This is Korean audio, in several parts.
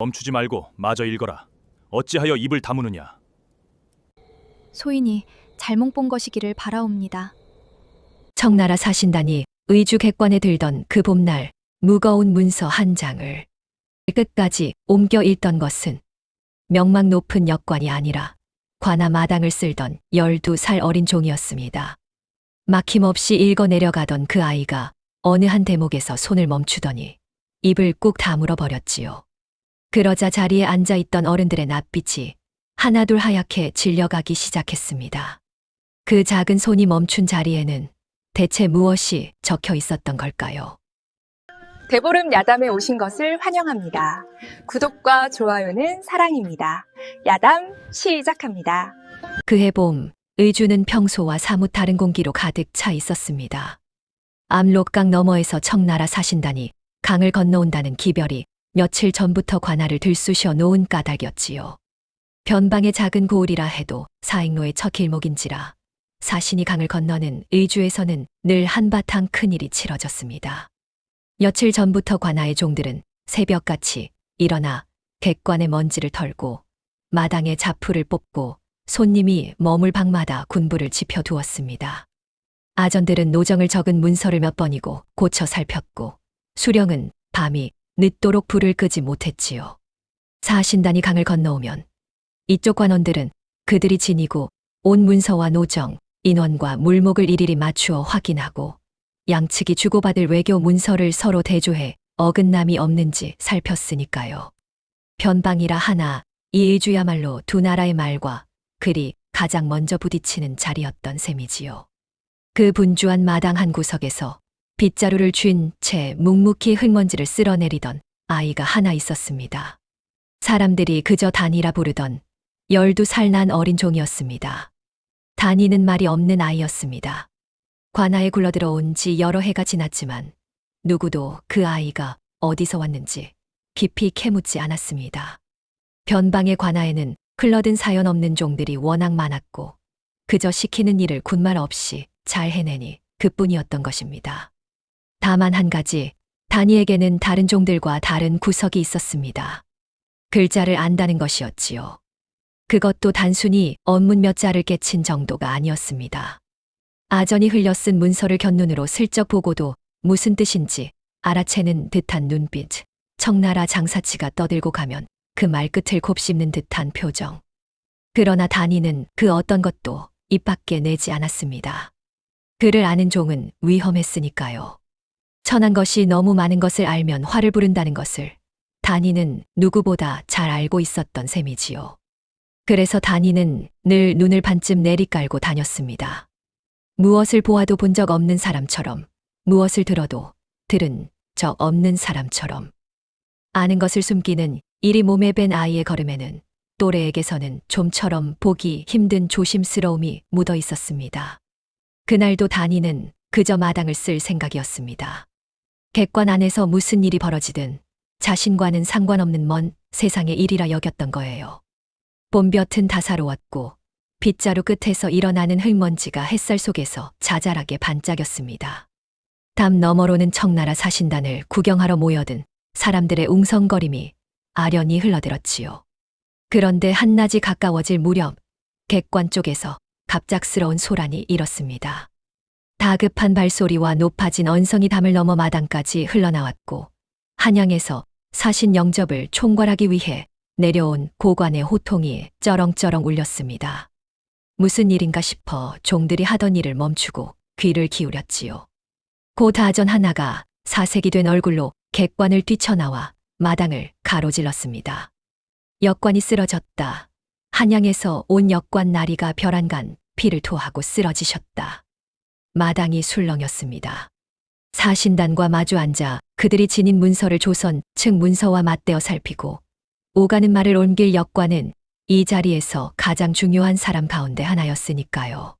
멈추지 말고 마저 읽어라. 어찌하여 입을 다무느냐. 소인이 잘못 본 것이기를 바라옵니다. 청나라 사신단이 의주 객관에 들던 그 봄날 무거운 문서 한 장을 끝까지 옮겨 읽던 것은 명망 높은 역관이 아니라 관아 마당을 쓸던 12살 어린 종이었습니다. 막힘없이 읽어 내려가던 그 아이가 어느 한 대목에서 손을 멈추더니 입을 꾹 다물어 버렸지요. 그러자 자리에 앉아 있던 어른들의 낯빛이 하나둘 하얗게 질려가기 시작했습니다. 그 작은 손이 멈춘 자리에는 대체 무엇이 적혀 있었던 걸까요? 대보름 야담에 오신 것을 환영합니다. 구독과 좋아요는 사랑입니다. 야담 시작합니다. 그해 봄, 의주는 평소와 사뭇 다른 공기로 가득 차 있었습니다. 압록강 너머에서 청나라 사신단이 강을 건너온다는 기별이 며칠 전부터 관아를 들쑤셔 놓은 까닭이었지요. 변방의 작은 고을이라 해도 사행로의 첫 길목인지라 사신이 강을 건너는 의주에서는 늘 한바탕 큰일이 치러졌습니다. 며칠 전부터 관아의 종들은 새벽같이 일어나 객관의 먼지를 털고 마당에 자풀을 뽑고 손님이 머물 방마다 군부를 지펴두었습니다. 아전들은 노정을 적은 문서를 몇 번이고 고쳐 살폈고 수령은 밤이 늦도록 불을 끄지 못했지요. 사신단이 강을 건너오면 이쪽 관원들은 그들이 지니고 온 문서와 노정, 인원과 물목을 일일이 맞추어 확인하고 양측이 주고받을 외교 문서를 서로 대조해 어긋남이 없는지 살폈으니까요. 변방이라 하나 이 의주야말로 두 나라의 말과 글이 가장 먼저 부딪히는 자리였던 셈이지요. 그 분주한 마당 한 구석에서 빗자루를 쥔 채 묵묵히 흙먼지를 쓸어내리던 아이가 하나 있었습니다. 사람들이 그저 단이라 부르던 12살 난 어린 종이었습니다. 단이는 말이 없는 아이였습니다. 관아에 굴러들어온 지 여러 해가 지났지만 누구도 그 아이가 어디서 왔는지 깊이 캐묻지 않았습니다. 변방의 관아에는 흘러든 사연 없는 종들이 워낙 많았고 그저 시키는 일을 군말 없이 잘 해내니 그뿐이었던 것입니다. 다만 한 가지, 단이에게는 다른 종들과 다른 구석이 있었습니다. 글자를 안다는 것이었지요. 그것도 단순히 언문 몇 자를 깨친 정도가 아니었습니다. 아전이 흘려 쓴 문서를 곁눈으로 슬쩍 보고도 무슨 뜻인지 알아채는 듯한 눈빛, 청나라 장사치가 떠들고 가면 그 말끝을 곱씹는 듯한 표정. 그러나 단이는 그 어떤 것도 입 밖에 내지 않았습니다. 그를 아는 종은 위험했으니까요. 천한 것이 너무 많은 것을 알면 화를 부른다는 것을 단이는 누구보다 잘 알고 있었던 셈이지요. 그래서 단이는 늘 눈을 반쯤 내리깔고 다녔습니다. 무엇을 보아도 본 적 없는 사람처럼, 무엇을 들어도 들은 적 없는 사람처럼. 아는 것을 숨기는 이리 몸에 밴 아이의 걸음에는 또래에게서는 좀처럼 보기 힘든 조심스러움이 묻어 있었습니다. 그날도 단이는 그저 마당을 쓸 생각이었습니다. 객관 안에서 무슨 일이 벌어지든 자신과는 상관없는 먼 세상의 일이라 여겼던 거예요. 봄볕은 다사로웠고 빗자루 끝에서 일어나는 흙먼지가 햇살 속에서 자잘하게 반짝였습니다. 담 너머로는 청나라 사신단을 구경하러 모여든 사람들의 웅성거림이 아련히 흘러들었지요. 그런데 한낮이 가까워질 무렵 객관 쪽에서 갑작스러운 소란이 일었습니다. 다급한 발소리와 높아진 언성이 담을 넘어 마당까지 흘러나왔고 한양에서 사신 영접을 총괄하기 위해 내려온 고관의 호통이 쩌렁쩌렁 울렸습니다. 무슨 일인가 싶어 종들이 하던 일을 멈추고 귀를 기울였지요. 곧 아전 하나가 사색이 된 얼굴로 객관을 뛰쳐나와 마당을 가로질렀습니다. 역관이 쓰러졌다. 한양에서 온 역관 나리가 벼란간 피를 토하고 쓰러지셨다. 마당이 술렁였습니다. 사신단과 마주 앉아 그들이 지닌 문서를 조선 측 문서와 맞대어 살피고 오가는 말을 옮길 역관은 이 자리에서 가장 중요한 사람 가운데 하나였으니까요.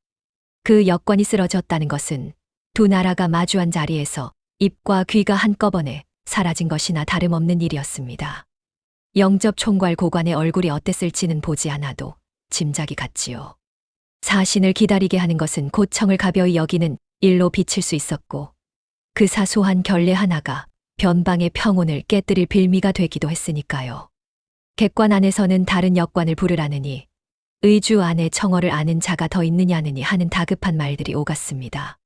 그 역관이 쓰러졌다는 것은 두 나라가 마주한 자리에서 입과 귀가 한꺼번에 사라진 것이나 다름없는 일이었습니다. 영접 총괄 고관의 얼굴이 어땠을지는 보지 않아도 짐작이 갔지요. 사신을 기다리게 하는 것은 고청을 가벼이 여기는 일로 비칠 수 있었고 그 사소한 결례 하나가 변방의 평온을 깨뜨릴 빌미가 되기도 했으니까요. 객관 안에서는 다른 역관을 부르라느니 의주 안에 청어를 아는 자가 더 있느냐느니 하는 다급한 말들이 오갔습니다.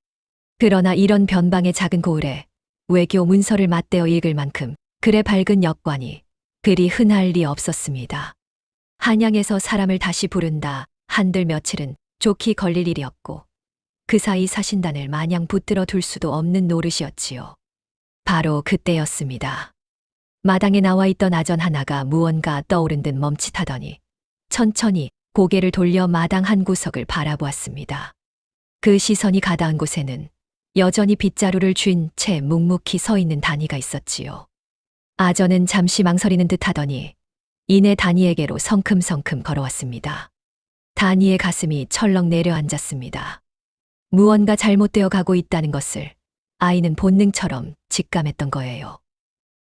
그러나 이런 변방의 작은 고을에 외교 문서를 맞대어 읽을 만큼 글의 밝은 역관이 그리 흔할 리 없었습니다. 한양에서 사람을 다시 부른다 한들 며칠은 좋게 걸릴 일이었고 그 사이 사신단을 마냥 붙들어 둘 수도 없는 노릇이었지요. 바로 그때였습니다. 마당에 나와 있던 아전 하나가 무언가 떠오른 듯 멈칫하더니 천천히 고개를 돌려 마당 한 구석을 바라보았습니다. 그 시선이 가닿은 곳에는 여전히 빗자루를 쥔 채 묵묵히 서 있는 다니가 있었지요. 아전은 잠시 망설이는 듯 하더니 이내 다니에게로 성큼성큼 걸어왔습니다. 다니의 가슴이 철렁 내려앉았습니다. 무언가 잘못되어 가고 있다는 것을 아이는 본능처럼 직감했던 거예요.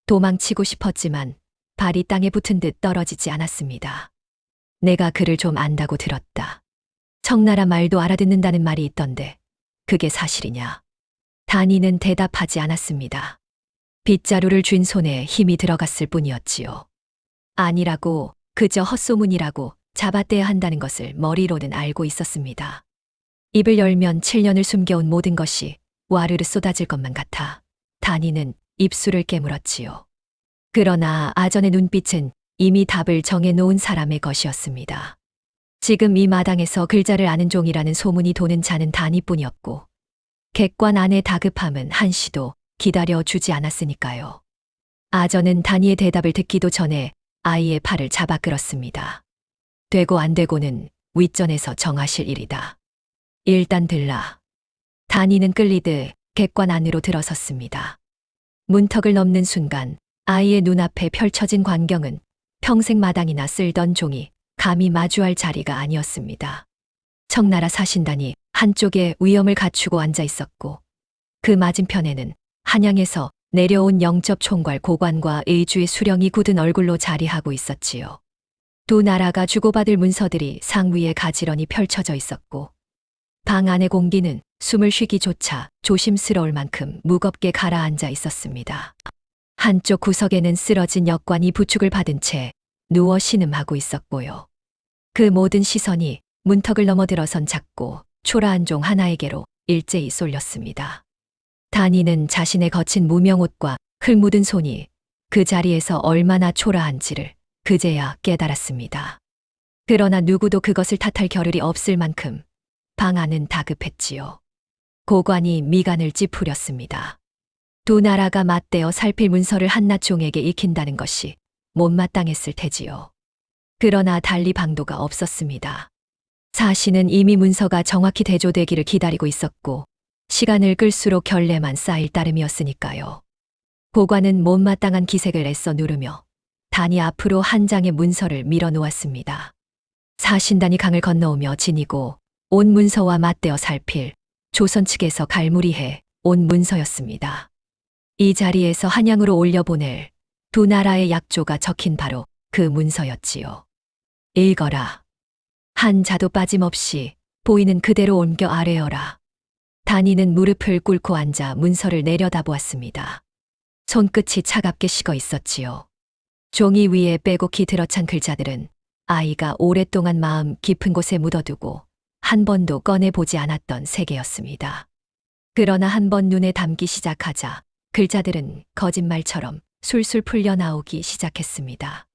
도망치고 싶었지만 발이 땅에 붙은 듯 떨어지지 않았습니다. 내가 그를 좀 안다고 들었다. 청나라 말도 알아듣는다는 말이 있던데 그게 사실이냐? 다니는 대답하지 않았습니다. 빗자루를 쥔 손에 힘이 들어갔을 뿐이었지요. 아니라고, 그저 헛소문이라고 잡아떼야 한다는 것을 머리로는 알고 있었습니다. 입을 열면 7년을 숨겨온 모든 것이 와르르 쏟아질 것만 같아 다니는 입술을 깨물었지요. 그러나 아전의 눈빛은 이미 답을 정해놓은 사람의 것이었습니다. 지금 이 마당에서 글자를 아는 종이라는 소문이 도는 자는 다니뿐이었고 객관 안의 다급함은 한시도 기다려주지 않았으니까요. 아전은 다니의 대답을 듣기도 전에 아이의 팔을 잡아 끌었습니다. 되고 안 되고는 윗전에서 정하실 일이다. 일단 들라. 다니는 끌리듯 객관 안으로 들어섰습니다. 문턱을 넘는 순간 아이의 눈앞에 펼쳐진 광경은 평생 마당이나 쓸던 종이 감히 마주할 자리가 아니었습니다. 청나라 사신단이 한쪽에 위엄을 갖추고 앉아 있었고 그 맞은편에는 한양에서 내려온 영접 총괄 고관과 의주의 수령이 굳은 얼굴로 자리하고 있었지요. 두 나라가 주고받을 문서들이 상위에 가지런히 펼쳐져 있었고 방 안의 공기는 숨을 쉬기조차 조심스러울 만큼 무겁게 가라앉아 있었습니다. 한쪽 구석에는 쓰러진 역관이 부축을 받은 채 누워 신음하고 있었고요. 그 모든 시선이 문턱을 넘어들어선 작고 초라한 종 하나에게로 일제히 쏠렸습니다. 다니는 자신의 거친 무명옷과 흙 묻은 손이 그 자리에서 얼마나 초라한지를 그제야 깨달았습니다. 그러나 누구도 그것을 탓할 겨를이 없을 만큼 방 안은 다급했지요. 고관이 미간을 찌푸렸습니다. 두 나라가 맞대어 살필 문서를 한낱 종에게 익힌다는 것이 못마땅했을 테지요. 그러나 달리 방도가 없었습니다. 사신은 이미 문서가 정확히 대조되기를 기다리고 있었고 시간을 끌수록 결례만 쌓일 따름이었으니까요. 고관은 못마땅한 기색을 애써 누르며 단이 앞으로 한 장의 문서를 밀어놓았습니다. 사신단이 강을 건너오며 지니고 온 문서와 맞대어 살필 조선 측에서 갈무리해 온 문서였습니다. 이 자리에서 한양으로 올려보낼 두 나라의 약조가 적힌 바로 그 문서였지요. 읽어라. 한 자도 빠짐없이 보이는 그대로 옮겨 아뢰어라. 다니는 무릎을 꿇고 앉아 문서를 내려다보았습니다. 손끝이 차갑게 식어 있었지요. 종이 위에 빼곡히 들어찬 글자들은 아이가 오랫동안 마음 깊은 곳에 묻어두고 한 번도 꺼내보지 않았던 세계였습니다. 그러나 한 번 눈에 담기 시작하자 글자들은 거짓말처럼 술술 풀려나오기 시작했습니다.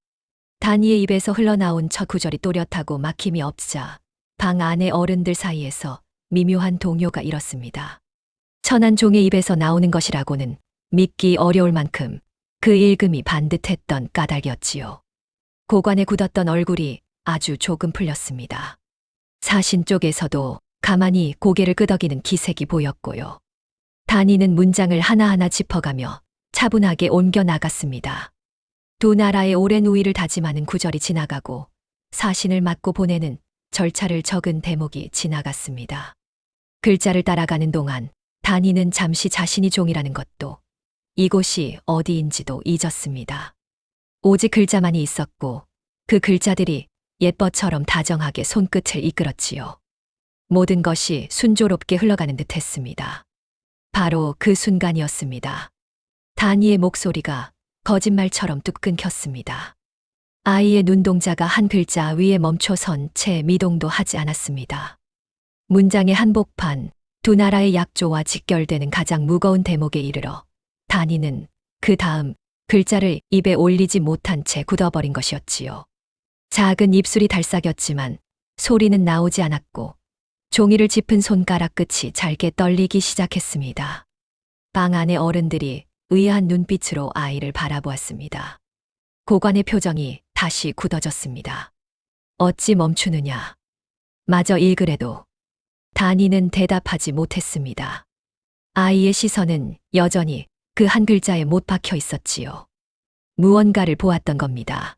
다니의 입에서 흘러나온 첫 구절이 또렷하고 막힘이 없자 방 안의 어른들 사이에서 미묘한 동요가 일었습니다. 천한 종의 입에서 나오는 것이라고는 믿기 어려울 만큼 그 읽음이 반듯했던 까닭이었지요. 고관에 굳었던 얼굴이 아주 조금 풀렸습니다. 사신 쪽에서도 가만히 고개를 끄덕이는 기색이 보였고요. 다니는 문장을 하나하나 짚어가며 차분하게 옮겨 나갔습니다. 두 나라의 오랜 우위를 다짐하는 구절이 지나가고 사신을 맞고 보내는 절차를 적은 대목이 지나갔습니다. 글자를 따라가는 동안 다니는 잠시 자신이 종이라는 것도 이곳이 어디인지도 잊었습니다. 오직 글자만이 있었고 그 글자들이 옛버처럼 다정하게 손끝을 이끌었지요. 모든 것이 순조롭게 흘러가는 듯 했습니다. 바로 그 순간이었습니다. 다니의 목소리가 거짓말처럼 뚝 끊겼습니다. 아이의 눈동자가 한 글자 위에 멈춰선 채 미동도 하지 않았습니다. 문장의 한복판, 두 나라의 약조와 직결되는 가장 무거운 대목에 이르러 다니는 그 다음 글자를 입에 올리지 못한 채 굳어버린 것이었지요. 작은 입술이 달싹였지만 소리는 나오지 않았고 종이를 짚은 손가락 끝이 잘게 떨리기 시작했습니다. 방 안의 어른들이 의아한 눈빛으로 아이를 바라보았습니다. 고관의 표정이 다시 굳어졌습니다. 어찌 멈추느냐. 마저 읽으래도 다니는 대답하지 못했습니다. 아이의 시선은 여전히 그 한 글자에 못 박혀 있었지요. 무언가를 보았던 겁니다.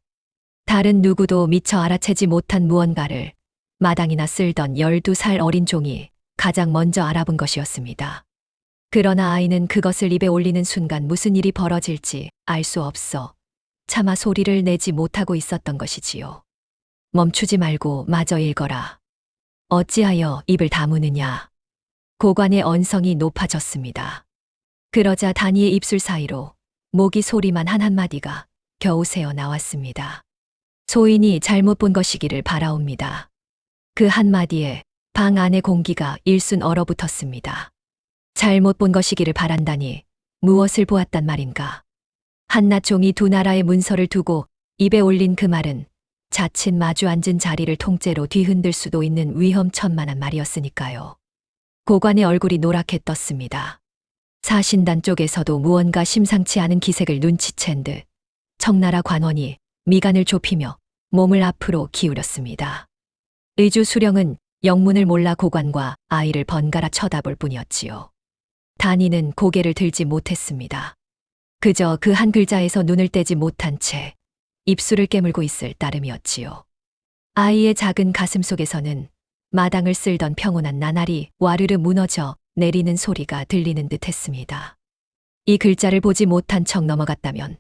다른 누구도 미처 알아채지 못한 무언가를 마당이나 쓸던 12살 어린 종이 가장 먼저 알아본 것이었습니다. 그러나 아이는 그것을 입에 올리는 순간 무슨 일이 벌어질지 알 수 없어 차마 소리를 내지 못하고 있었던 것이지요. 멈추지 말고 마저 읽어라. 어찌하여 입을 다무느냐. 고관의 언성이 높아졌습니다. 그러자 다니의 입술 사이로 모기 소리만 한 한마디가 겨우 새어 나왔습니다. 소인이 잘못 본 것이기를 바라옵니다. 그 한마디에 방 안의 공기가 일순 얼어붙었습니다. 잘못 본 것이기를 바란다니 무엇을 보았단 말인가. 한낱 종이 두 나라의 문서를 두고 입에 올린 그 말은 자칫 마주 앉은 자리를 통째로 뒤흔들 수도 있는 위험천만한 말이었으니까요. 고관의 얼굴이 노랗게 떴습니다. 사신단 쪽에서도 무언가 심상치 않은 기색을 눈치챈 듯 청나라 관원이 미간을 좁히며 몸을 앞으로 기울였습니다. 의주 수령은 영문을 몰라 고관과 아이를 번갈아 쳐다볼 뿐이었지요. 단이는 고개를 들지 못했습니다. 그저 그 한 글자에서 눈을 떼지 못한 채 입술을 깨물고 있을 따름이었지요. 아이의 작은 가슴 속에서는 마당을 쓸던 평온한 나날이 와르르 무너져 내리는 소리가 들리는 듯 했습니다. 이 글자를 보지 못한 척 넘어갔다면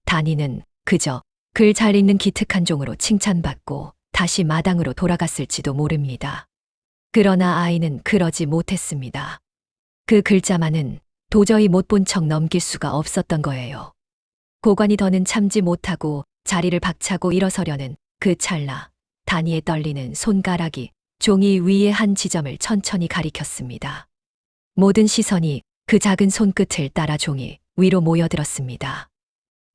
단이는 그저 글 잘 읽는 기특한 종으로 칭찬받고 다시 마당으로 돌아갔을지도 모릅니다. 그러나 아이는 그러지 못했습니다. 그 글자만은 도저히 못 본 척 넘길 수가 없었던 거예요. 고관이 더는 참지 못하고 자리를 박차고 일어서려는 그 찰나 단이의 떨리는 손가락이 종이 위의 한 지점을 천천히 가리켰습니다. 모든 시선이 그 작은 손끝을 따라 종이 위로 모여들었습니다.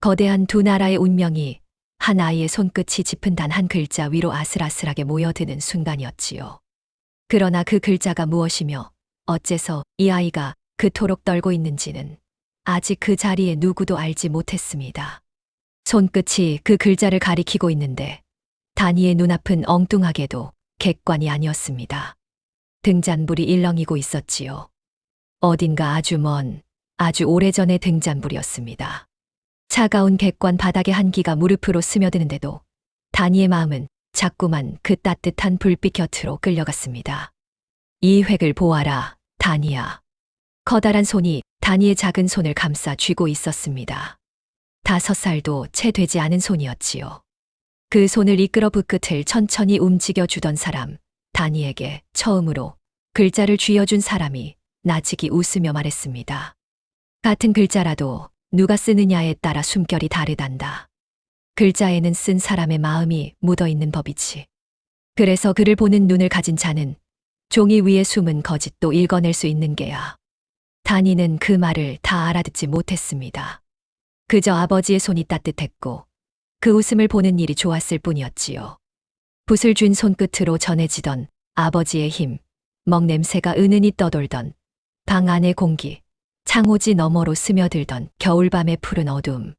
거대한 두 나라의 운명이 한 아이의 손끝이 짚은 단 한 글자 위로 아슬아슬하게 모여드는 순간이었지요. 그러나 그 글자가 무엇이며 어째서 이 아이가 그토록 떨고 있는지는 아직 그 자리에 누구도 알지 못했습니다. 손끝이 그 글자를 가리키고 있는데 단이의 눈앞은 엉뚱하게도 객관이 아니었습니다. 등잔불이 일렁이고 있었지요. 어딘가 아주 먼, 아주 오래전의 등잔불이었습니다. 차가운 객관 바닥에 한기가 무릎으로 스며드는데도 단이의 마음은 자꾸만 그 따뜻한 불빛 곁으로 끌려갔습니다. 이 획을 보아라, 단이야. 커다란 손이 단이의 작은 손을 감싸 쥐고 있었습니다. 5살도 채 되지 않은 손이었지요. 그 손을 이끌어 붓끝을 천천히 움직여 주던 사람, 단이에게 처음으로 글자를 쥐어준 사람이 나직이 웃으며 말했습니다. 같은 글자라도 누가 쓰느냐에 따라 숨결이 다르단다. 글자에는 쓴 사람의 마음이 묻어있는 법이지. 그래서 글을 보는 눈을 가진 자는 종이 위에 숨은 거짓도 읽어낼 수 있는 게야. 단이는 그 말을 다 알아듣지 못했습니다. 그저 아버지의 손이 따뜻했고 그 웃음을 보는 일이 좋았을 뿐이었지요. 붓을 쥔 손끝으로 전해지던 아버지의 힘, 먹냄새가 은은히 떠돌던 방 안의 공기, 창호지 너머로 스며들던 겨울밤의 푸른 어두움.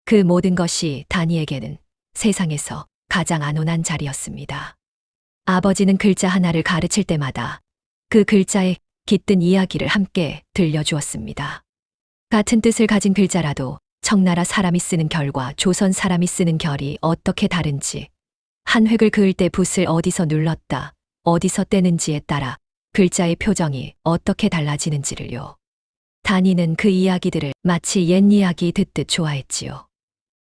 그 모든 것이 단이에게는 세상에서 가장 안온한 자리였습니다. 아버지는 글자 하나를 가르칠 때마다 그 글자의 깃든 이야기를 함께 들려주었습니다. 같은 뜻을 가진 글자라도 청나라 사람이 쓰는 결과 조선 사람이 쓰는 결이 어떻게 다른지, 한 획을 그을 때 붓을 어디서 눌렀다, 어디서 떼는지에 따라 글자의 표정이 어떻게 달라지는지를요. 단이는 그 이야기들을 마치 옛 이야기 듣듯 좋아했지요.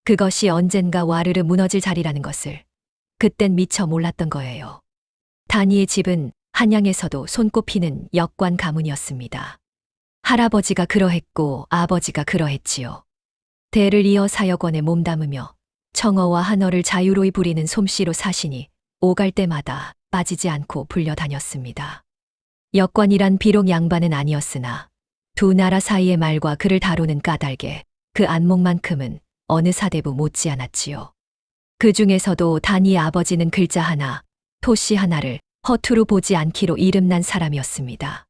그것이 언젠가 와르르 무너질 자리라는 것을 그땐 미처 몰랐던 거예요. 단이의 집은 한양에서도 손꼽히는 역관 가문이었습니다. 할아버지가 그러했고 아버지가 그러했지요. 대를 이어 사역원에 몸담으며 청어와 한어를 자유로이 부리는 솜씨로 사시니 오갈 때마다 빠지지 않고 불려다녔습니다. 역관이란 비록 양반은 아니었으나 두 나라 사이의 말과 글을 다루는 까닭에 그 안목만큼은 어느 사대부 못지않았지요. 그 중에서도 단이 아버지는 글자 하나, 토씨 하나를 허투루 보지 않기로 이름난 사람이었습니다.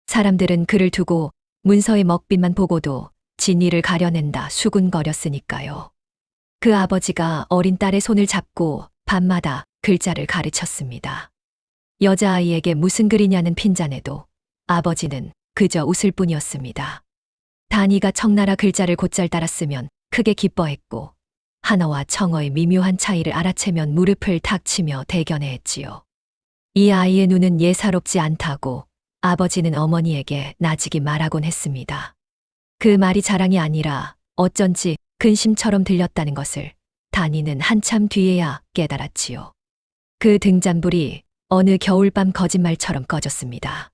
사람들은 그를 두고 문서의 먹빛만 보고도 진위를 가려낸다 수군거렸으니까요. 그 아버지가 어린 딸의 손을 잡고 밤마다 글자를 가르쳤습니다. 여자아이에게 무슨 글이냐는 핀잔에도 아버지는 그저 웃을 뿐이었습니다. 단이가 청나라 글자를 곧잘 따랐으면 크게 기뻐했고 한어와 청어의 미묘한 차이를 알아채면 무릎을 탁 치며 대견해했지요. 이 아이의 눈은 예사롭지 않다고 아버지는 어머니에게 나지기 말하곤 했습니다. 그 말이 자랑이 아니라 어쩐지 근심처럼 들렸다는 것을 단이는 한참 뒤에야 깨달았지요. 그 등잔불이 어느 겨울밤 거짓말처럼 꺼졌습니다.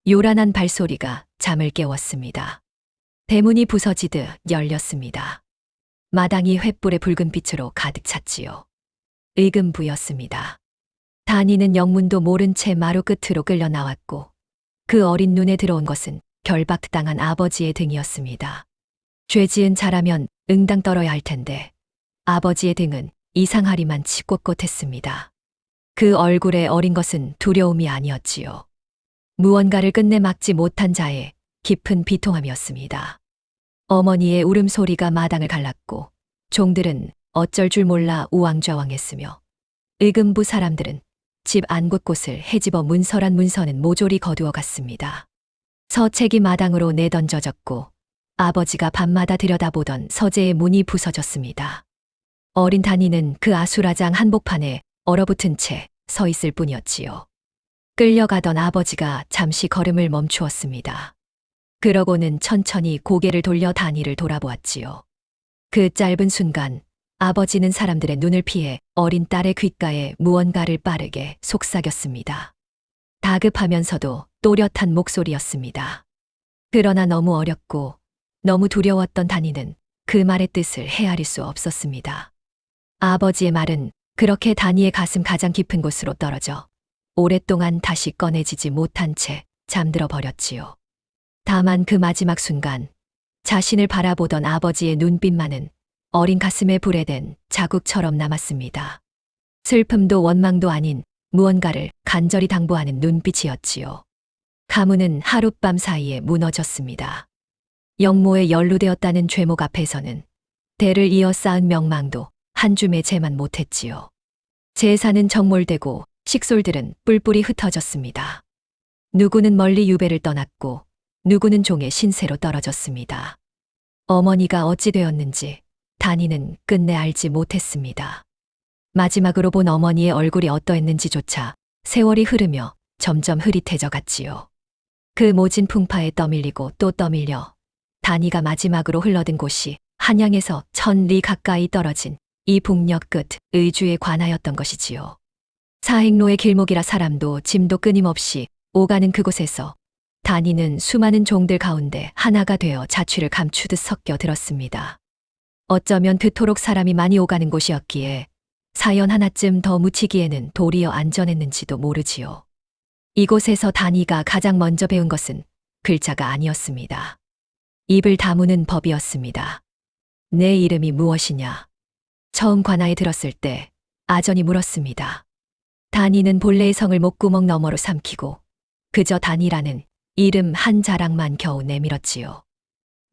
요란한 발소리가 잠을 깨웠습니다. 대문이 부서지듯 열렸습니다. 마당이 횃불의 붉은 빛으로 가득 찼지요. 의금부였습니다. 단이는 영문도 모른 채 마루 끝으로 끌려 나왔고 그 어린 눈에 들어온 것은 결박당한 아버지의 등이었습니다. 죄 지은 자라면 응당 떨어야 할 텐데 아버지의 등은 이상하리만치 꼿꼿했습니다. 그 얼굴에 어린 것은 두려움이 아니었지요. 무언가를 끝내 막지 못한 자의 깊은 비통함이었습니다. 어머니의 울음소리가 마당을 갈랐고 종들은 어쩔 줄 몰라 우왕좌왕했으며 의금부 사람들은 집 안곳곳을 헤집어 문서란 문서는 모조리 거두어 갔습니다. 서책이 마당으로 내던져졌고 아버지가 밤마다 들여다보던 서재의 문이 부서졌습니다. 어린 단이는 그 아수라장 한복판에 얼어붙은 채 서 있을 뿐이었지요. 끌려가던 아버지가 잠시 걸음을 멈추었습니다. 그러고는 천천히 고개를 돌려 단이를 돌아보았지요. 그 짧은 순간 아버지는 사람들의 눈을 피해 어린 딸의 귓가에 무언가를 빠르게 속삭였습니다. 다급하면서도 또렷한 목소리였습니다. 그러나 너무 어렵고 너무 두려웠던 단이는 그 말의 뜻을 헤아릴 수 없었습니다. 아버지의 말은 그렇게 단이의 가슴 가장 깊은 곳으로 떨어져 오랫동안 다시 꺼내지지 못한 채 잠들어 버렸지요. 다만 그 마지막 순간 자신을 바라보던 아버지의 눈빛만은 어린 가슴에 불에댄 자국처럼 남았습니다. 슬픔도 원망도 아닌 무언가를 간절히 당부하는 눈빛이었지요. 가문은 하룻밤 사이에 무너졌습니다. 영모에 연루되었다는 죄목 앞에서는 대를 이어 쌓은 명망도 한 줌에 재만 못했지요. 제사는 정몰되고 식솔들은 뿔뿔이 흩어졌습니다. 누구는 멀리 유배를 떠났고 누구는 종의 신세로 떨어졌습니다. 어머니가 어찌 되었는지 단이는 끝내 알지 못했습니다. 마지막으로 본 어머니의 얼굴이 어떠했는지조차 세월이 흐르며 점점 흐릿해져 갔지요. 그 모진 풍파에 떠밀리고 또 떠밀려 단이가 마지막으로 흘러든 곳이 한양에서 1000리 가까이 떨어진 이 북녘 끝 의주에 관하였던 것이지요. 사행로의 길목이라 사람도 짐도 끊임없이 오가는 그곳에서 단이는 수많은 종들 가운데 하나가 되어 자취를 감추듯 섞여 들었습니다. 어쩌면 그토록 사람이 많이 오가는 곳이었기에 사연 하나쯤 더 묻히기에는 도리어 안전했는지도 모르지요. 이곳에서 단이가 가장 먼저 배운 것은 글자가 아니었습니다. 입을 다무는 법이었습니다. 내 이름이 무엇이냐? 처음 관아에 들었을 때 아전이 물었습니다. 단이는 본래의 성을 목구멍 너머로 삼키고 그저 단이라는 이름 한 자락만 겨우 내밀었지요.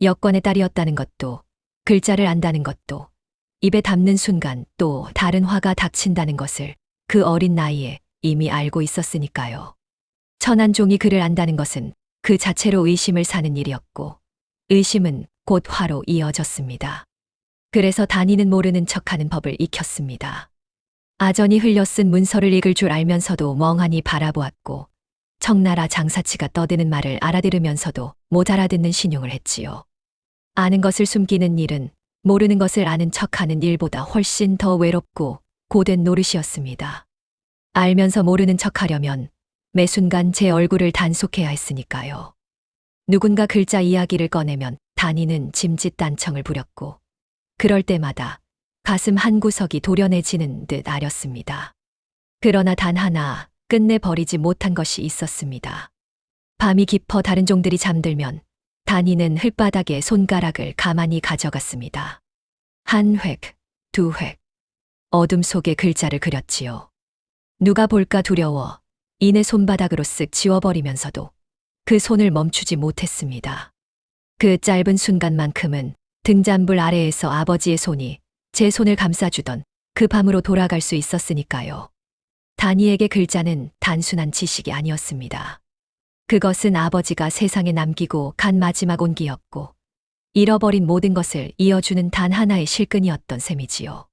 여권의 딸이었다는 것도 글자를 안다는 것도 입에 담는 순간 또 다른 화가 닥친다는 것을 그 어린 나이에 이미 알고 있었으니까요. 천한 종이 글을 안다는 것은 그 자체로 의심을 사는 일이었고 의심은 곧 화로 이어졌습니다. 그래서 단이는 모르는 척하는 법을 익혔습니다. 아전이 흘려 쓴 문서를 읽을 줄 알면서도 멍하니 바라보았고 청나라 장사치가 떠드는 말을 알아들으면서도 못 알아듣는 신용을 했지요. 아는 것을 숨기는 일은 모르는 것을 아는 척하는 일보다 훨씬 더 외롭고 고된 노릇이었습니다. 알면서 모르는 척하려면 매 순간 제 얼굴을 단속해야 했으니까요. 누군가 글자 이야기를 꺼내면 단이는 짐짓단청을 부렸고 그럴 때마다 가슴 한구석이 도련해지는 듯 아렸습니다. 그러나 단 하나 끝내 버리지 못한 것이 있었습니다. 밤이 깊어 다른 종들이 잠들면 단이는 흙바닥에 손가락을 가만히 가져갔습니다. 한 획, 두 획. 어둠 속에 글자를 그렸지요. 누가 볼까 두려워 이내 손바닥으로 쓱 지워버리면서도 그 손을 멈추지 못했습니다. 그 짧은 순간만큼은 등잔불 아래에서 아버지의 손이 제 손을 감싸주던 그 밤으로 돌아갈 수 있었으니까요. 다니에게 글자는 단순한 지식이 아니었습니다. 그것은 아버지가 세상에 남기고 간 마지막 온기였고 잃어버린 모든 것을 이어주는 단 하나의 실끈이었던 셈이지요.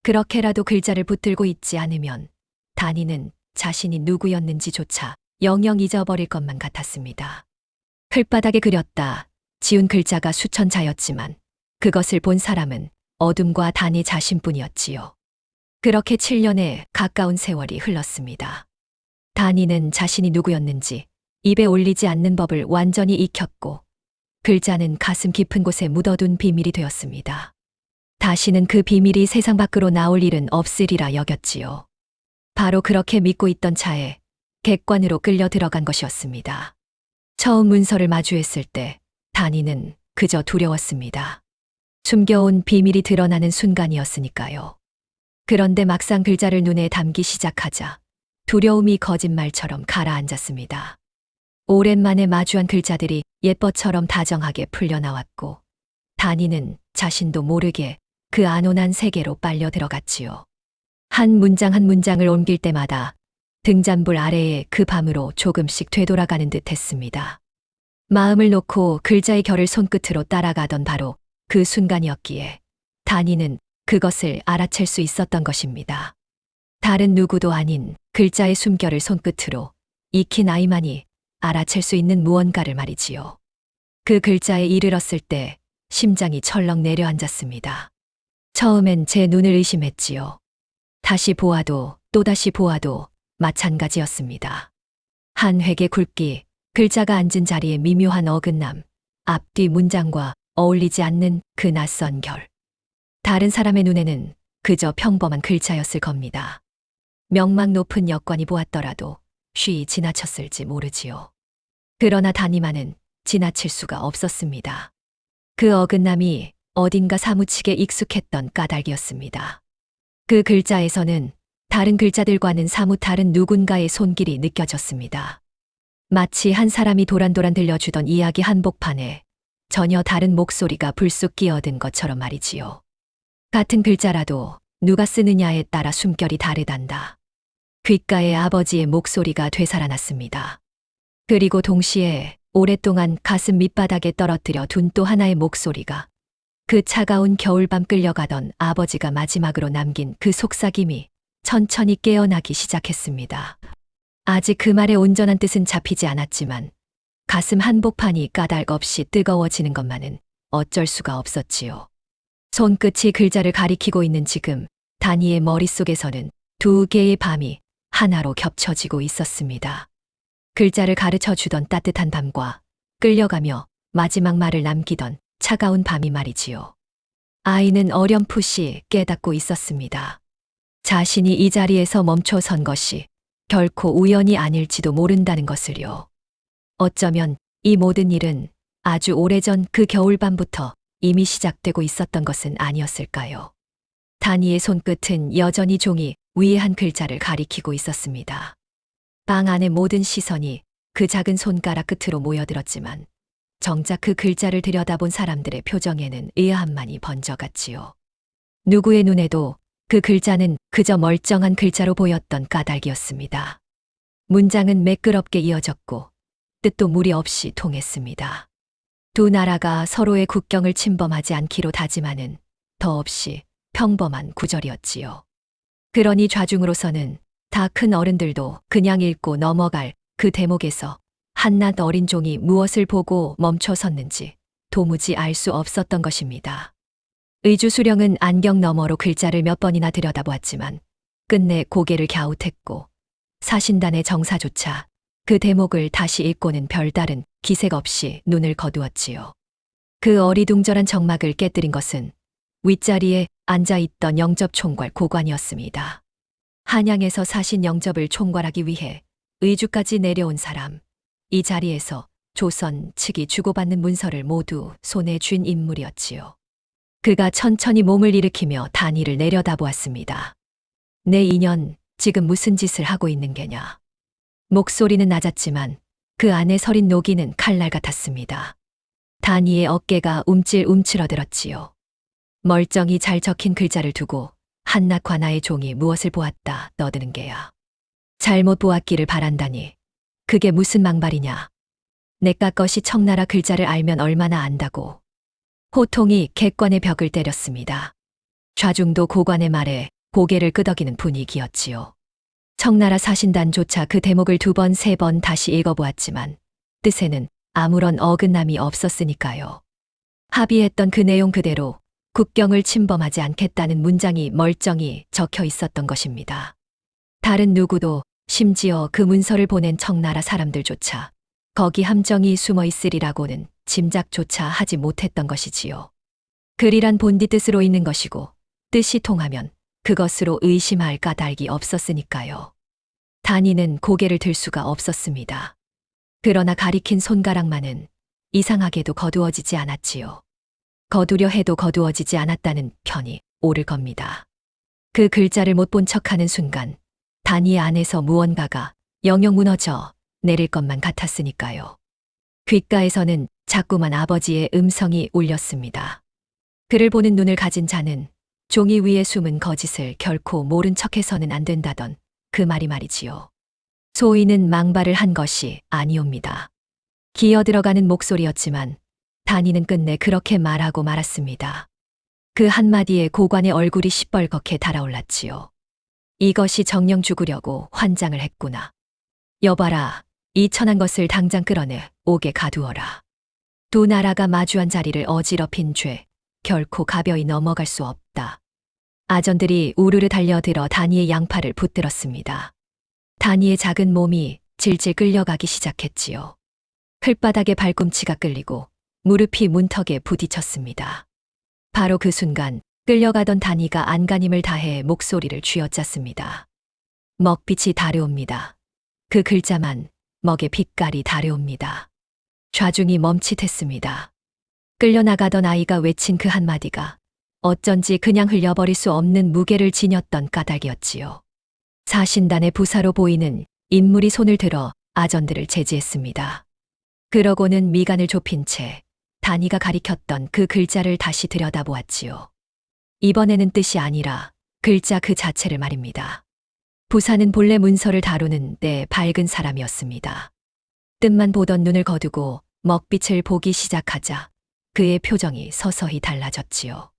그렇게라도 글자를 붙들고 있지 않으면 다니는 자신이 누구였는지조차 영영 잊어버릴 것만 같았습니다. 풀바닥에 그렸다 지운 글자가 수천 자였지만 그것을 본 사람은 어둠과 다니 자신뿐이었지요. 그렇게 7년의 가까운 세월이 흘렀습니다. 다니는 자신이 누구였는지 입에 올리지 않는 법을 완전히 익혔고 글자는 가슴 깊은 곳에 묻어둔 비밀이 되었습니다. 다시는 그 비밀이 세상 밖으로 나올 일은 없으리라 여겼지요. 바로 그렇게 믿고 있던 차에 객관으로 끌려 들어간 것이었습니다. 처음 문서를 마주했을 때 다니는 그저 두려웠습니다. 숨겨온 비밀이 드러나는 순간이었으니까요. 그런데 막상 글자를 눈에 담기 시작하자 두려움이 거짓말처럼 가라앉았습니다. 오랜만에 마주한 글자들이 예뻐처럼 다정하게 풀려나왔고 다니는 자신도 모르게 그 안온한 세계로 빨려 들어갔지요. 한 문장 한 문장을 옮길 때마다 등잔불 아래에 그 밤으로 조금씩 되돌아가는 듯 했습니다. 마음을 놓고 글자의 결을 손끝으로 따라가던 바로 그 순간이었기에 다니는 그것을 알아챌 수 있었던 것입니다. 다른 누구도 아닌 글자의 숨결을 손끝으로 익힌 아이만이 알아챌 수 있는 무언가를 말이지요. 그 글자에 이르렀을 때 심장이 철렁 내려앉았습니다. 처음엔 제 눈을 의심했지요. 다시 보아도 또다시 보아도 마찬가지였습니다. 한 획의 굵기, 글자가 앉은 자리의 미묘한 어긋남, 앞뒤 문장과 어울리지 않는 그 낯선 결. 다른 사람의 눈에는 그저 평범한 글자였을 겁니다. 명망 높은 역관이 보았더라도 쉬이 지나쳤을지 모르지요. 그러나 다니만은 지나칠 수가 없었습니다. 그 어긋남이 어딘가 사무치게 익숙했던 까닭이었습니다. 그 글자에서는 다른 글자들과는 사뭇 다른 누군가의 손길이 느껴졌습니다. 마치 한 사람이 도란도란 들려주던 이야기 한복판에 전혀 다른 목소리가 불쑥 끼어든 것처럼 말이지요. 같은 글자라도 누가 쓰느냐에 따라 숨결이 다르단다. 귓가에 아버지의 목소리가 되살아났습니다. 그리고 동시에 오랫동안 가슴 밑바닥에 떨어뜨려 둔 또 하나의 목소리가 그 차가운 겨울밤 끌려가던 아버지가 마지막으로 남긴 그 속삭임이 천천히 깨어나기 시작했습니다. 아직 그 말의 온전한 뜻은 잡히지 않았지만 가슴 한복판이 까닭없이 뜨거워지는 것만은 어쩔 수가 없었지요. 손끝이 글자를 가리키고 있는 지금 다니의 머릿속에서는 두 개의 밤이 하나로 겹쳐지고 있었습니다. 글자를 가르쳐 주던 따뜻한 밤과 끌려가며 마지막 말을 남기던 차가운 밤이 말이지요. 아이는 어렴풋이 깨닫고 있었습니다. 자신이 이 자리에서 멈춰선 것이 결코 우연이 아닐지도 모른다는 것을요. 어쩌면 이 모든 일은 아주 오래전 그 겨울밤부터 이미 시작되고 있었던 것은 아니었을까요? 다니의 손끝은 여전히 종이 위에 한 글자를 가리키고 있었습니다. 방 안의 모든 시선이 그 작은 손가락 끝으로 모여들었지만 정작 그 글자를 들여다본 사람들의 표정에는 의아함만이 번져갔지요. 누구의 눈에도 그 글자는 그저 멀쩡한 글자로 보였던 까닭이었습니다. 문장은 매끄럽게 이어졌고 뜻도 무리 없이 통했습니다. 두 나라가 서로의 국경을 침범하지 않기로 다짐하는 더없이 평범한 구절이었지요. 그러니 좌중으로서는 다 큰 어른들도 그냥 읽고 넘어갈 그 대목에서 한낱 어린 종이 무엇을 보고 멈춰섰는지 도무지 알 수 없었던 것입니다. 의주 수령은 안경 너머로 글자를 몇 번이나 들여다보았지만 끝내 고개를 갸웃했고 사신단의 정사조차 그 대목을 다시 읽고는 별다른 기색 없이 눈을 거두었지요. 그 어리둥절한 정막을 깨뜨린 것은 윗자리에 앉아있던 영접총괄 고관이었습니다. 한양에서 사신 영접을 총괄하기 위해 의주까지 내려온 사람. 이 자리에서 조선 측이 주고받는 문서를 모두 손에 쥔 인물이었지요. 그가 천천히 몸을 일으키며 단위를 내려다보았습니다. 내 인연, 지금 무슨 짓을 하고 있는 게냐. 목소리는 낮았지만 그 안에 서린 노기는 칼날 같았습니다. 단위의 어깨가 움찔움찔어들었지요. 멀쩡히 잘 적힌 글자를 두고 한낱 관아의 종이 무엇을 보았다 떠드는 게야. 잘못 보았기를 바란다니. 그게 무슨 망발이냐. 내가 것이 청나라 글자를 알면 얼마나 안다고. 호통이 객관의 벽을 때렸습니다. 좌중도 고관의 말에 고개를 끄덕이는 분위기였지요. 청나라 사신단조차 그 대목을 2번, 3번 다시 읽어보았지만 뜻에는 아무런 어긋남이 없었으니까요. 합의했던 그 내용 그대로 국경을 침범하지 않겠다는 문장이 멀쩡히 적혀 있었던 것입니다. 다른 누구도 심지어 그 문서를 보낸 청나라 사람들조차 거기 함정이 숨어 있으리라고는 짐작조차 하지 못했던 것이지요. 글이란 본디 뜻으로 있는 것이고 뜻이 통하면 그것으로 의심할 까닭이 없었으니까요. 단위는 고개를 들 수가 없었습니다. 그러나 가리킨 손가락만은 이상하게도 거두어지지 않았지요. 거두려 해도 거두어지지 않았다는 편이 옳을 겁니다. 그 글자를 못 본 척하는 순간 단위 안에서 무언가가 영영 무너져 내릴 것만 같았으니까요. 귓가에서는 자꾸만 아버지의 음성이 울렸습니다. 그를 보는 눈을 가진 자는 종이 위에 숨은 거짓을 결코 모른 척해서는 안 된다던 그 말이 말이지요. 소인은 망발을 한 것이 아니옵니다. 기어들어가는 목소리였지만 단위는 끝내 그렇게 말하고 말았습니다. 그 한마디에 고관의 얼굴이 시뻘겋게 달아올랐지요. 이것이 정령 죽으려고 환장을 했구나. 여봐라, 이 천한 것을 당장 끌어내 옥에 가두어라. 두 나라가 마주한 자리를 어지럽힌 죄, 결코 가벼이 넘어갈 수 없다. 아전들이 우르르 달려들어 단위의 양팔을 붙들었습니다. 단위의 작은 몸이 질질 끌려가기 시작했지요. 클바닥에 발꿈치가 끌리고 무릎이 문턱에 부딪혔습니다. 바로 그 순간 끌려가던 단위가 안간힘을 다해 목소리를 쥐어짰습니다. 먹빛이 다려옵니다. 그 글자만 먹의 빛깔이 다려옵니다. 좌중이 멈칫했습니다. 끌려나가던 아이가 외친 그 한마디가 어쩐지 그냥 흘려버릴 수 없는 무게를 지녔던 까닭이었지요. 사신단의 부사로 보이는 인물이 손을 들어 아전들을 제지했습니다. 그러고는 미간을 좁힌 채 단위가 가리켰던 그 글자를 다시 들여다보았지요. 이번에는 뜻이 아니라 글자 그 자체를 말입니다. 부사는 본래 문서를 다루는 데 밝은 사람이었습니다. 뜻만 보던 눈을 거두고 먹빛을 보기 시작하자 그의 표정이 서서히 달라졌지요.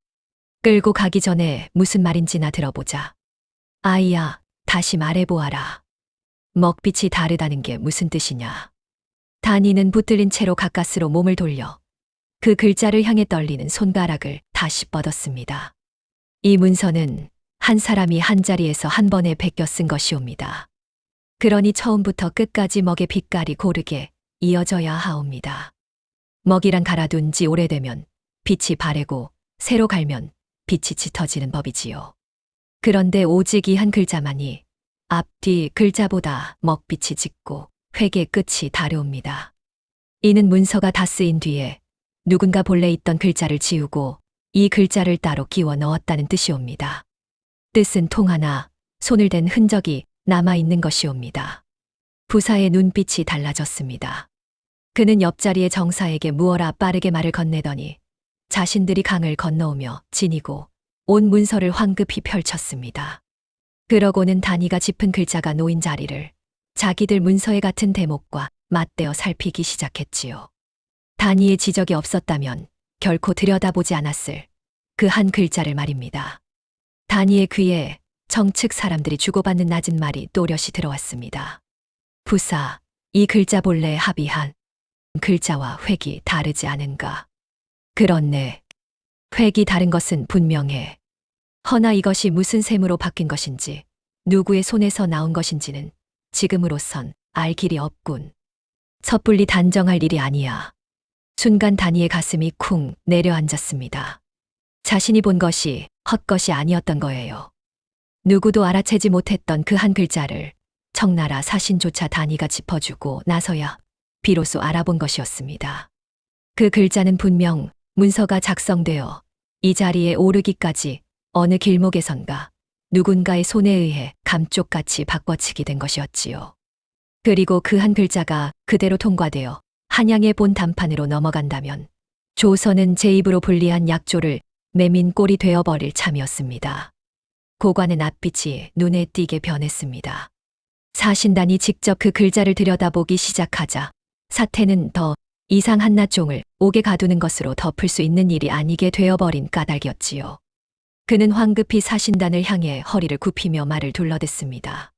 끌고 가기 전에 무슨 말인지나 들어보자. 아이야, 다시 말해보아라. 먹빛이 다르다는 게 무슨 뜻이냐. 단위는 붙들린 채로 가까스로 몸을 돌려 그 글자를 향해 떨리는 손가락을 다시 뻗었습니다. 이 문서는 한 사람이 한 자리에서 한 번에 베껴 쓴 것이옵니다. 그러니 처음부터 끝까지 먹의 빛깔이 고르게 이어져야 하옵니다. 먹이란 갈아둔 지 오래되면 빛이 바래고 새로 갈면 빛이 짙어지는 법이지요. 그런데 오직 이 한 글자만이 앞뒤 글자보다 먹빛이 짙고 획의 끝이 다려옵니다. 이는 문서가 다 쓰인 뒤에 누군가 본래 있던 글자를 지우고 이 글자를 따로 끼워 넣었다는 뜻이옵니다. 뜻은 통하나 손을 댄 흔적이 남아있는 것이옵니다. 부사의 눈빛이 달라졌습니다. 그는 옆자리의 정사에게 무어라 빠르게 말을 건네더니 자신들이 강을 건너오며 지니고 온 문서를 황급히 펼쳤습니다. 그러고는 단위가 짚은 글자가 놓인 자리를 자기들 문서에 같은 대목과 맞대어 살피기 시작했지요. 단위의 지적이 없었다면 결코 들여다보지 않았을 그 한 글자를 말입니다. 단위의 귀에 정측 사람들이 주고받는 낮은 말이 또렷이 들어왔습니다. 부사, 이 글자 본래 합의한 글자와 획이 다르지 않은가. 그렇네. 획이 다른 것은 분명해. 허나 이것이 무슨 셈으로 바뀐 것인지, 누구의 손에서 나온 것인지는 지금으로선 알 길이 없군. 섣불리 단정할 일이 아니야. 순간 단위의 가슴이 쿵 내려앉았습니다. 자신이 본 것이 헛것이 아니었던 거예요. 누구도 알아채지 못했던 그 한 글자를 청나라 사신조차 단이가 짚어주고 나서야 비로소 알아본 것이었습니다. 그 글자는 분명 문서가 작성되어 이 자리에 오르기까지 어느 길목에선가 누군가의 손에 의해 감쪽같이 바꿔치기 된 것이었지요. 그리고 그 한 글자가 그대로 통과되어 한양의 본 단판으로 넘어간다면 조선은 제 입으로 불리한 약조를 매민 꼴이 되어버릴 참이었습니다. 고관의 낯빛이 눈에 띄게 변했습니다. 사신단이 직접 그 글자를 들여다보기 시작하자 사태는 더 이상 한나종을 옥에 가두는 것으로 덮을 수 있는 일이 아니게 되어버린 까닭이었지요. 그는 황급히 사신단을 향해 허리를 굽히며 말을 둘러댔습니다.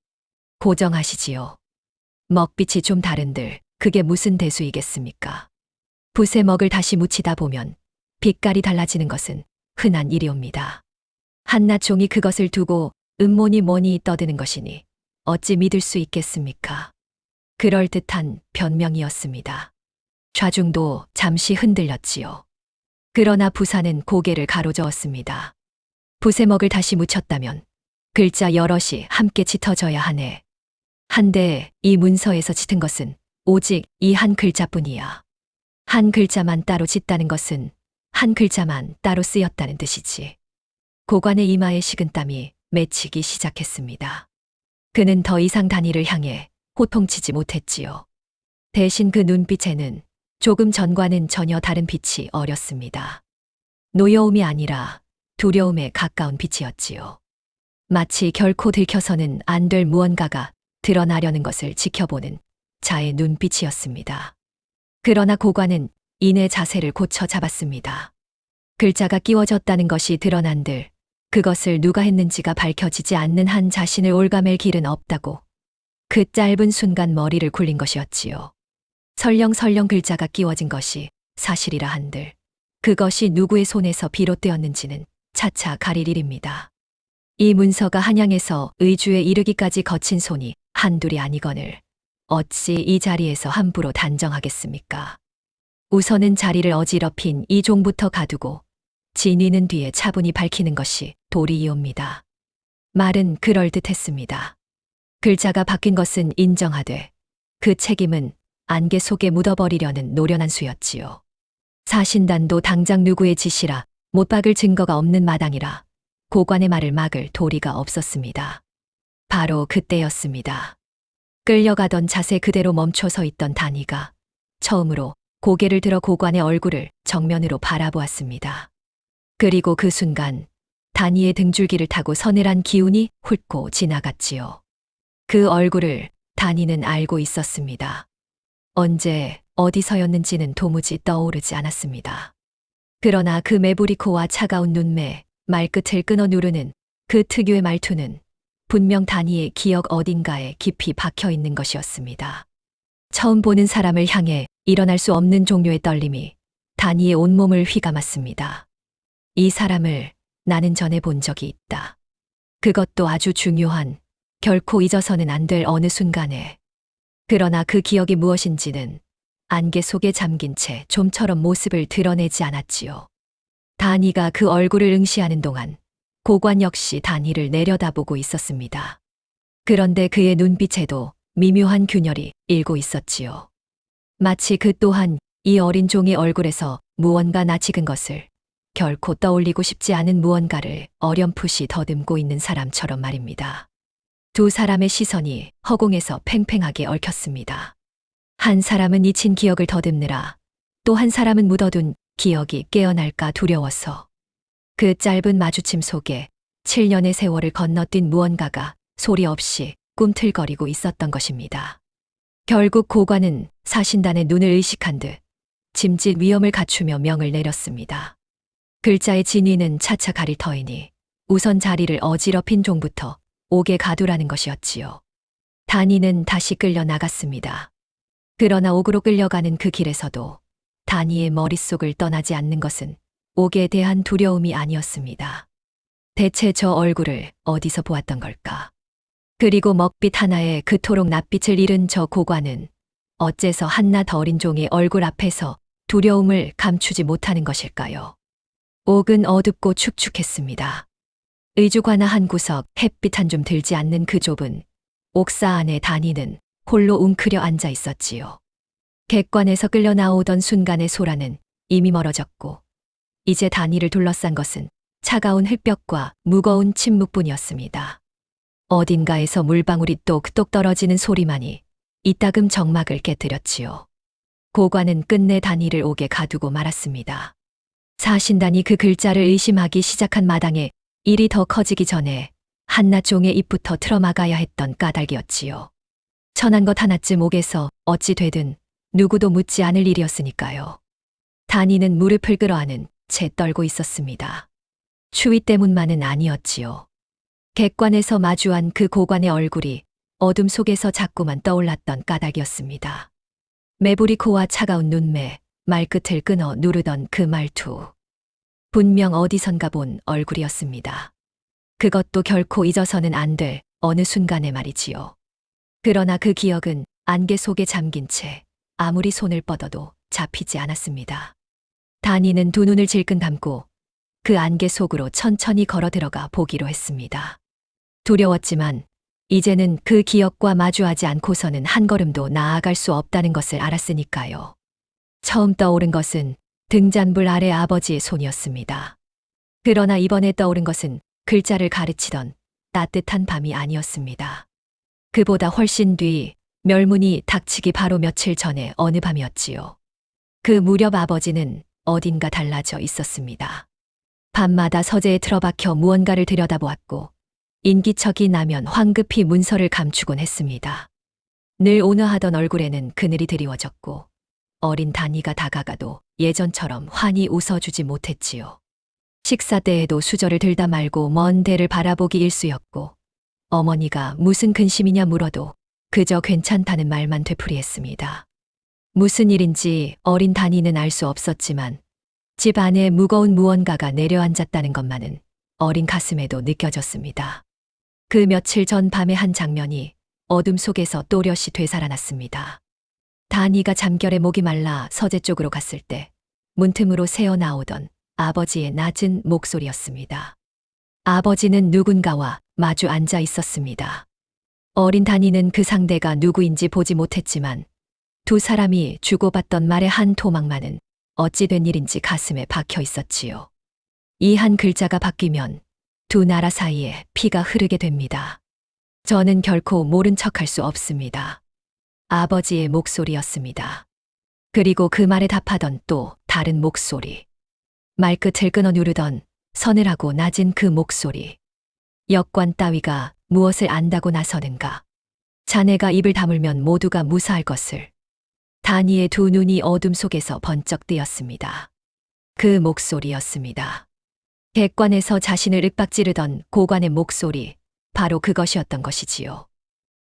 고정하시지요. 먹빛이 좀 다른들 그게 무슨 대수이겠습니까? 붓에 먹을 다시 묻히다 보면 빛깔이 달라지는 것은 흔한 일이옵니다. 한나종이 그것을 두고 음모니 뭐니 떠드는 것이니 어찌 믿을 수 있겠습니까? 그럴듯한 변명이었습니다. 좌중도 잠시 흔들렸지요. 그러나 부사는 고개를 가로저었습니다. 붓에 먹을 다시 묻혔다면 글자 여럿이 함께 짙어져야 하네. 한데 이 문서에서 짙은 것은 오직 이 한 글자뿐이야. 한 글자만 따로 짙다는 것은 한 글자만 따로 쓰였다는 뜻이지. 고관의 이마에 식은땀이 맺히기 시작했습니다. 그는 더 이상 단이를 향해 호통치지 못했지요. 대신 그 눈빛에는 조금 전과는 전혀 다른 빛이 어렸습니다. 노여움이 아니라 두려움에 가까운 빛이었지요. 마치 결코 들켜서는 안 될 무언가가 드러나려는 것을 지켜보는 자의 눈빛이었습니다. 그러나 고관은 이내 자세를 고쳐 잡았습니다. 글자가 끼워졌다는 것이 드러난들 그것을 누가 했는지가 밝혀지지 않는 한 자신을 올가맬 길은 없다고 그 짧은 순간 머리를 굴린 것이었지요. 설렁설렁 글자가 끼워진 것이 사실이라 한들 그것이 누구의 손에서 비롯되었는지는 차차 가릴 일입니다. 이 문서가 한양에서 의주에 이르기까지 거친 손이 한둘이 아니거늘 어찌 이 자리에서 함부로 단정하겠습니까? 우선은 자리를 어지럽힌 이 종부터 가두고 진위는 뒤에 차분히 밝히는 것이 도리이옵니다. 말은 그럴듯했습니다. 글자가 바뀐 것은 인정하되 그 책임은 안개 속에 묻어버리려는 노련한 수였지요. 사신단도 당장 누구의 지시라 못 박을 증거가 없는 마당이라 고관의 말을 막을 도리가 없었습니다. 바로 그때였습니다. 끌려가던 자세 그대로 멈춰 서 있던 단이가 처음으로 고개를 들어 고관의 얼굴을 정면으로 바라보았습니다. 그리고 그 순간 단이의 등줄기를 타고 서늘한 기운이 훑고 지나갔지요. 그 얼굴을 단이는 알고 있었습니다. 언제 어디서였는지는 도무지 떠오르지 않았습니다. 그러나 그 매부리 코와 차가운 눈매, 말끝을 끊어 누르는 그 특유의 말투는 분명 단이의 기억 어딘가에 깊이 박혀 있는 것이었습니다. 처음 보는 사람을 향해 일어날 수 없는 종류의 떨림이 단이의 온몸을 휘감았습니다. 이 사람을 나는 전에 본 적이 있다. 그것도 아주 중요한, 결코 잊어서는 안 될 어느 순간에. 그러나 그 기억이 무엇인지는 안개 속에 잠긴 채 좀처럼 모습을 드러내지 않았지요. 단이가 그 얼굴을 응시하는 동안 고관 역시 단이를 내려다보고 있었습니다. 그런데 그의 눈빛에도 미묘한 균열이 일고 있었지요. 마치 그 또한 이 어린 종의 얼굴에서 무언가 낯익은 것을 결코 떠올리고 싶지 않은 무언가를 어렴풋이 더듬고 있는 사람처럼 말입니다. 두 사람의 시선이 허공에서 팽팽하게 얽혔습니다. 한 사람은 잊힌 기억을 더듬느라 또 한 사람은 묻어둔 기억이 깨어날까 두려워서 그 짧은 마주침 속에 7년의 세월을 건너뛴 무언가가 소리 없이 꿈틀거리고 있었던 것입니다. 결국 고관은 사신단의 눈을 의식한 듯 짐짓 위엄을 갖추며 명을 내렸습니다. 글자의 진위는 차차 가릴 터이니 우선 자리를 어지럽힌 종부터 옥에 가두라는 것이었지요. 단이는 다시 끌려 나갔습니다. 그러나 옥으로 끌려가는 그 길에서도 단이의 머릿속을 떠나지 않는 것은 옥에 대한 두려움이 아니었습니다. 대체 저 얼굴을 어디서 보았던 걸까? 그리고 먹빛 하나에 그토록 낯빛을 잃은 저 고관은 어째서 한낱 어린 종의 얼굴 앞에서 두려움을 감추지 못하는 것일까요? 옥은 어둡고 축축했습니다. 의주관아 한 구석 햇빛 한 좀 들지 않는 그 좁은 옥사 안에 다니는 홀로 웅크려 앉아 있었지요. 객관에서 끌려 나오던 순간의 소라는 이미 멀어졌고 이제 다니를 둘러싼 것은 차가운 흙벽과 무거운 침묵뿐이었습니다. 어딘가에서 물방울이 똑똑 떨어지는 소리만이 이따금 정막을 깨뜨렸지요. 고관은 끝내 다니를 옥에 가두고 말았습니다. 사신단이 그 글자를 의심하기 시작한 마당에 일이 더 커지기 전에 한낱 종의 입부터 틀어막아야 했던 까닭이었지요. 천한 것 하나쯤 옥에서 어찌 되든 누구도 묻지 않을 일이었으니까요. 다니는 무릎을 끌어안은 채 떨고 있었습니다. 추위 때문만은 아니었지요. 객관에서 마주한 그 고관의 얼굴이 어둠 속에서 자꾸만 떠올랐던 까닭이었습니다. 매부리 코와 차가운 눈매, 말끝을 끊어 누르던 그 말투. 분명 어디선가 본 얼굴이었습니다. 그것도 결코 잊어서는 안 될 어느 순간의 말이지요. 그러나 그 기억은 안개 속에 잠긴 채 아무리 손을 뻗어도 잡히지 않았습니다. 다니는 두 눈을 질끈 감고 그 안개 속으로 천천히 걸어 들어가 보기로 했습니다. 두려웠지만 이제는 그 기억과 마주하지 않고서는 한 걸음도 나아갈 수 없다는 것을 알았으니까요. 처음 떠오른 것은 등잔불 아래 아버지의 손이었습니다. 그러나 이번에 떠오른 것은 글자를 가르치던 따뜻한 밤이 아니었습니다. 그보다 훨씬 뒤 멸문이 닥치기 바로 며칠 전에 어느 밤이었지요. 그 무렵 아버지는 어딘가 달라져 있었습니다. 밤마다 서재에 틀어박혀 무언가를 들여다보았고 인기척이 나면 황급히 문서를 감추곤 했습니다. 늘 온화하던 얼굴에는 그늘이 드리워졌고 어린 다니가 다가가도 예전처럼 환히 웃어주지 못했지요. 식사 때에도 수저를 들다 말고 먼 데를 바라보기 일쑤였고 어머니가 무슨 근심이냐 물어도 그저 괜찮다는 말만 되풀이했습니다. 무슨 일인지 어린 다니는 알 수 없었지만 집 안에 무거운 무언가가 내려앉았다는 것만은 어린 가슴에도 느껴졌습니다. 그 며칠 전 밤의 한 장면이 어둠 속에서 또렷이 되살아났습니다. 다니가 잠결에 목이 말라 서재 쪽으로 갔을 때 문틈으로 새어나오던 아버지의 낮은 목소리였습니다. 아버지는 누군가와 마주 앉아 있었습니다. 어린 다니는 그 상대가 누구인지 보지 못했지만 두 사람이 주고받던 말의 한 토막만은 어찌 된 일인지 가슴에 박혀 있었지요. 이 한 글자가 바뀌면 두 나라 사이에 피가 흐르게 됩니다. 저는 결코 모른 척할 수 없습니다. 아버지의 목소리였습니다. 그리고 그 말에 답하던 또 다른 목소리. 말끝을 끊어 누르던 서늘하고 낮은 그 목소리. 역관 따위가 무엇을 안다고 나서는가. 자네가 입을 다물면 모두가 무사할 것을. 다니의 두 눈이 어둠 속에서 번쩍 뜨였습니다. 그 목소리였습니다. 객관에서 자신을 윽박지르던 고관의 목소리, 바로 그것이었던 것이지요.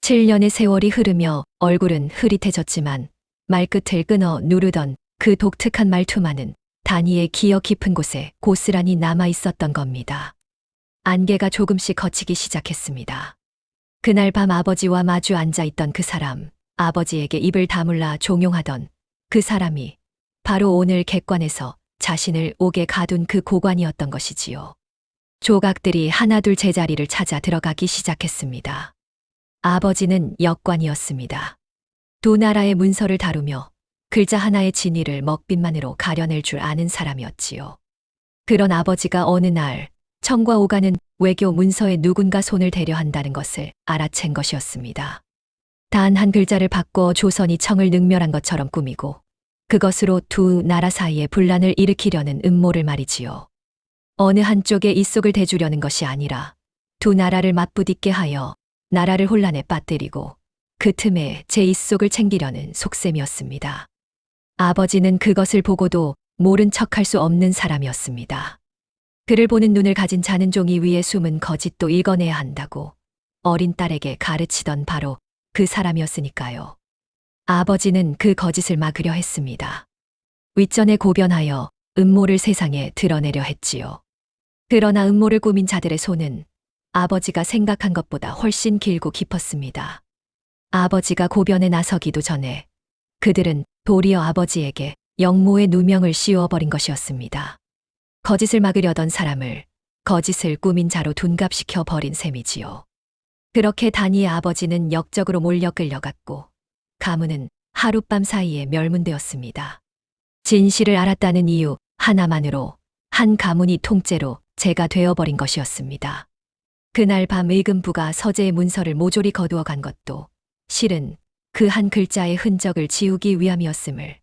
7년의 세월이 흐르며 얼굴은 흐릿해졌지만 말끝을 끊어 누르던 그 독특한 말투만은 다니의 기억 깊은 곳에 고스란히 남아 있었던 겁니다. 안개가 조금씩 걷히기 시작했습니다. 그날 밤 아버지와 마주 앉아 있던 그 사람, 아버지에게 입을 다물라 종용하던 그 사람이 바로 오늘 객관에서 자신을 옥에 가둔 그 고관이었던 것이지요. 조각들이 하나둘 제자리를 찾아 들어가기 시작했습니다. 아버지는 역관이었습니다. 두 나라의 문서를 다루며 글자 하나의 진위를 먹빛만으로 가려낼 줄 아는 사람이었지요. 그런 아버지가 어느 날 청과 오가는 외교 문서에 누군가 손을 대려 한다는 것을 알아챈 것이었습니다. 단 한 글자를 바꿔 조선이 청을 능멸한 것처럼 꾸미고 그것으로 두 나라 사이에 분란을 일으키려는 음모를 말이지요. 어느 한쪽에 이속을 대주려는 것이 아니라 두 나라를 맞부딪게 하여 나라를 혼란에 빠뜨리고 그 틈에 제 이속을 챙기려는 속셈이었습니다. 아버지는 그것을 보고도 모른 척할 수 없는 사람이었습니다. 그를 보는 눈을 가진 자는 종이 위에 숨은 거짓도 읽어내야 한다고 어린 딸에게 가르치던 바로 그 사람이었으니까요. 아버지는 그 거짓을 막으려 했습니다. 윗전에 고변하여 음모를 세상에 드러내려 했지요. 그러나 음모를 꾸민 자들의 손은 아버지가 생각한 것보다 훨씬 길고 깊었습니다. 아버지가 고변에 나서기도 전에 그들은 도리어 아버지에게 영모의 누명을 씌워버린 것이었습니다. 거짓을 막으려던 사람을 거짓을 꾸민 자로 둔갑시켜 버린 셈이지요. 그렇게 다니의 아버지는 역적으로 몰려 끌려갔고 가문은 하룻밤 사이에 멸문되었습니다. 진실을 알았다는 이유 하나만으로 한 가문이 통째로 재가 되어버린 것이었습니다. 그날 밤 의금부가 서재의 문서를 모조리 거두어 간 것도 실은 그 한 글자의 흔적을 지우기 위함이었음을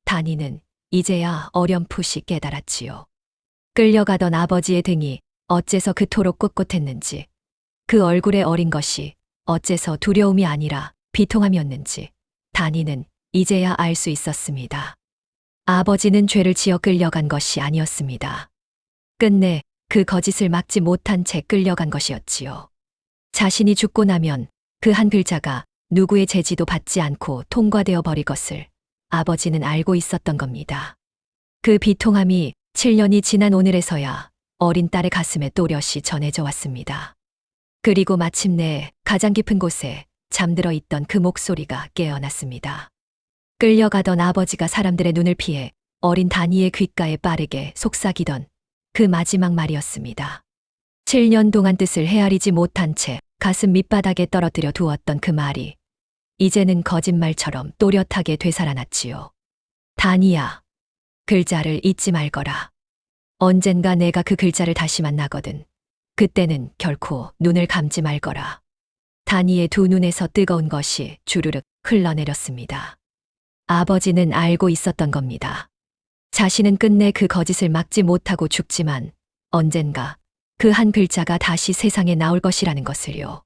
다니는 이제야 어렴풋이 깨달았지요. 끌려가던 아버지의 등이 어째서 그토록 꼿꼿했는지, 그 얼굴에 어린 것이 어째서 두려움이 아니라 비통함이었는지 다니는 이제야 알 수 있었습니다. 아버지는 죄를 지어 끌려간 것이 아니었습니다. 끝내 그 거짓을 막지 못한 채 끌려간 것이었지요. 자신이 죽고 나면 그 한 글자가 누구의 제지도 받지 않고 통과되어 버릴 것을 아버지는 알고 있었던 겁니다. 그 비통함이 7년이 지난 오늘에서야 어린 딸의 가슴에 또렷이 전해져 왔습니다. 그리고 마침내 가장 깊은 곳에 잠들어 있던 그 목소리가 깨어났습니다. 끌려가던 아버지가 사람들의 눈을 피해 어린 다니의 귓가에 빠르게 속삭이던 그 마지막 말이었습니다. 7년 동안 뜻을 헤아리지 못한 채 가슴 밑바닥에 떨어뜨려 두었던 그 말이 이제는 거짓말처럼 또렷하게 되살아났지요. 다니야, 글자를 잊지 말거라. 언젠가 내가 그 글자를 다시 만나거든. 그때는 결코 눈을 감지 말거라. 다니의 두 눈에서 뜨거운 것이 주르륵 흘러내렸습니다. 아버지는 알고 있었던 겁니다. 자신은 끝내 그 거짓을 막지 못하고 죽지만 언젠가 그 한 글자가 다시 세상에 나올 것이라는 것을요.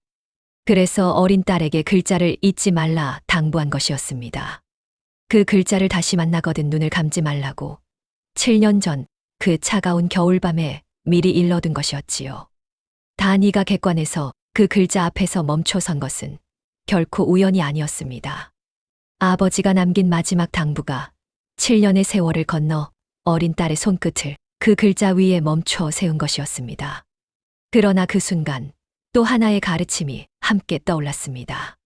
그래서 어린 딸에게 글자를 잊지 말라 당부한 것이었습니다. 그 글자를 다시 만나거든 눈을 감지 말라고 7년 전 그 차가운 겨울밤에 미리 일러둔 것이었지요. 다니가 객관에서 그 글자 앞에서 멈춰선 것은 결코 우연이 아니었습니다. 아버지가 남긴 마지막 당부가 7년의 세월을 건너 어린 딸의 손끝을 그 글자 위에 멈춰 세운 것이었습니다. 그러나 그 순간 또 하나의 가르침이 함께 떠올랐습니다.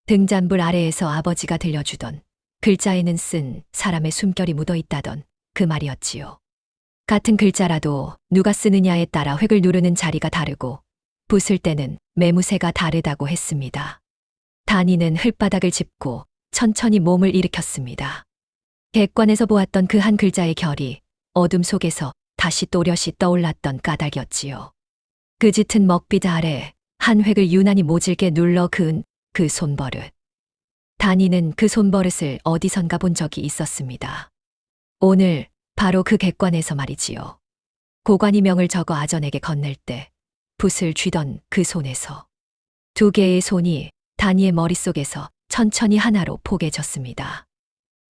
등잔불 아래에서 아버지가 들려주던 글자에는 쓴 사람의 숨결이 묻어 있다던 그 말이었지요. 같은 글자라도 누가 쓰느냐에 따라 획을 누르는 자리가 다르고 붓을 때는 매무새가 다르다고 했습니다. 다니는 흙바닥을 짚고 천천히 몸을 일으켰습니다. 객관에서 보았던 그 한 글자의 결이 어둠 속에서 다시 또렷이 떠올랐던 까닭이었지요. 그 짙은 먹빛 아래 한 획을 유난히 모질게 눌러 그은 그 손버릇. 다니는 그 손버릇을 어디선가 본 적이 있었습니다. 오늘 바로 그 객관에서 말이지요. 고관이 명을 적어 아전에게 건넬 때 붓을 쥐던 그 손에서 두 개의 손이 다니의 머릿속에서 천천히 하나로 포개졌습니다.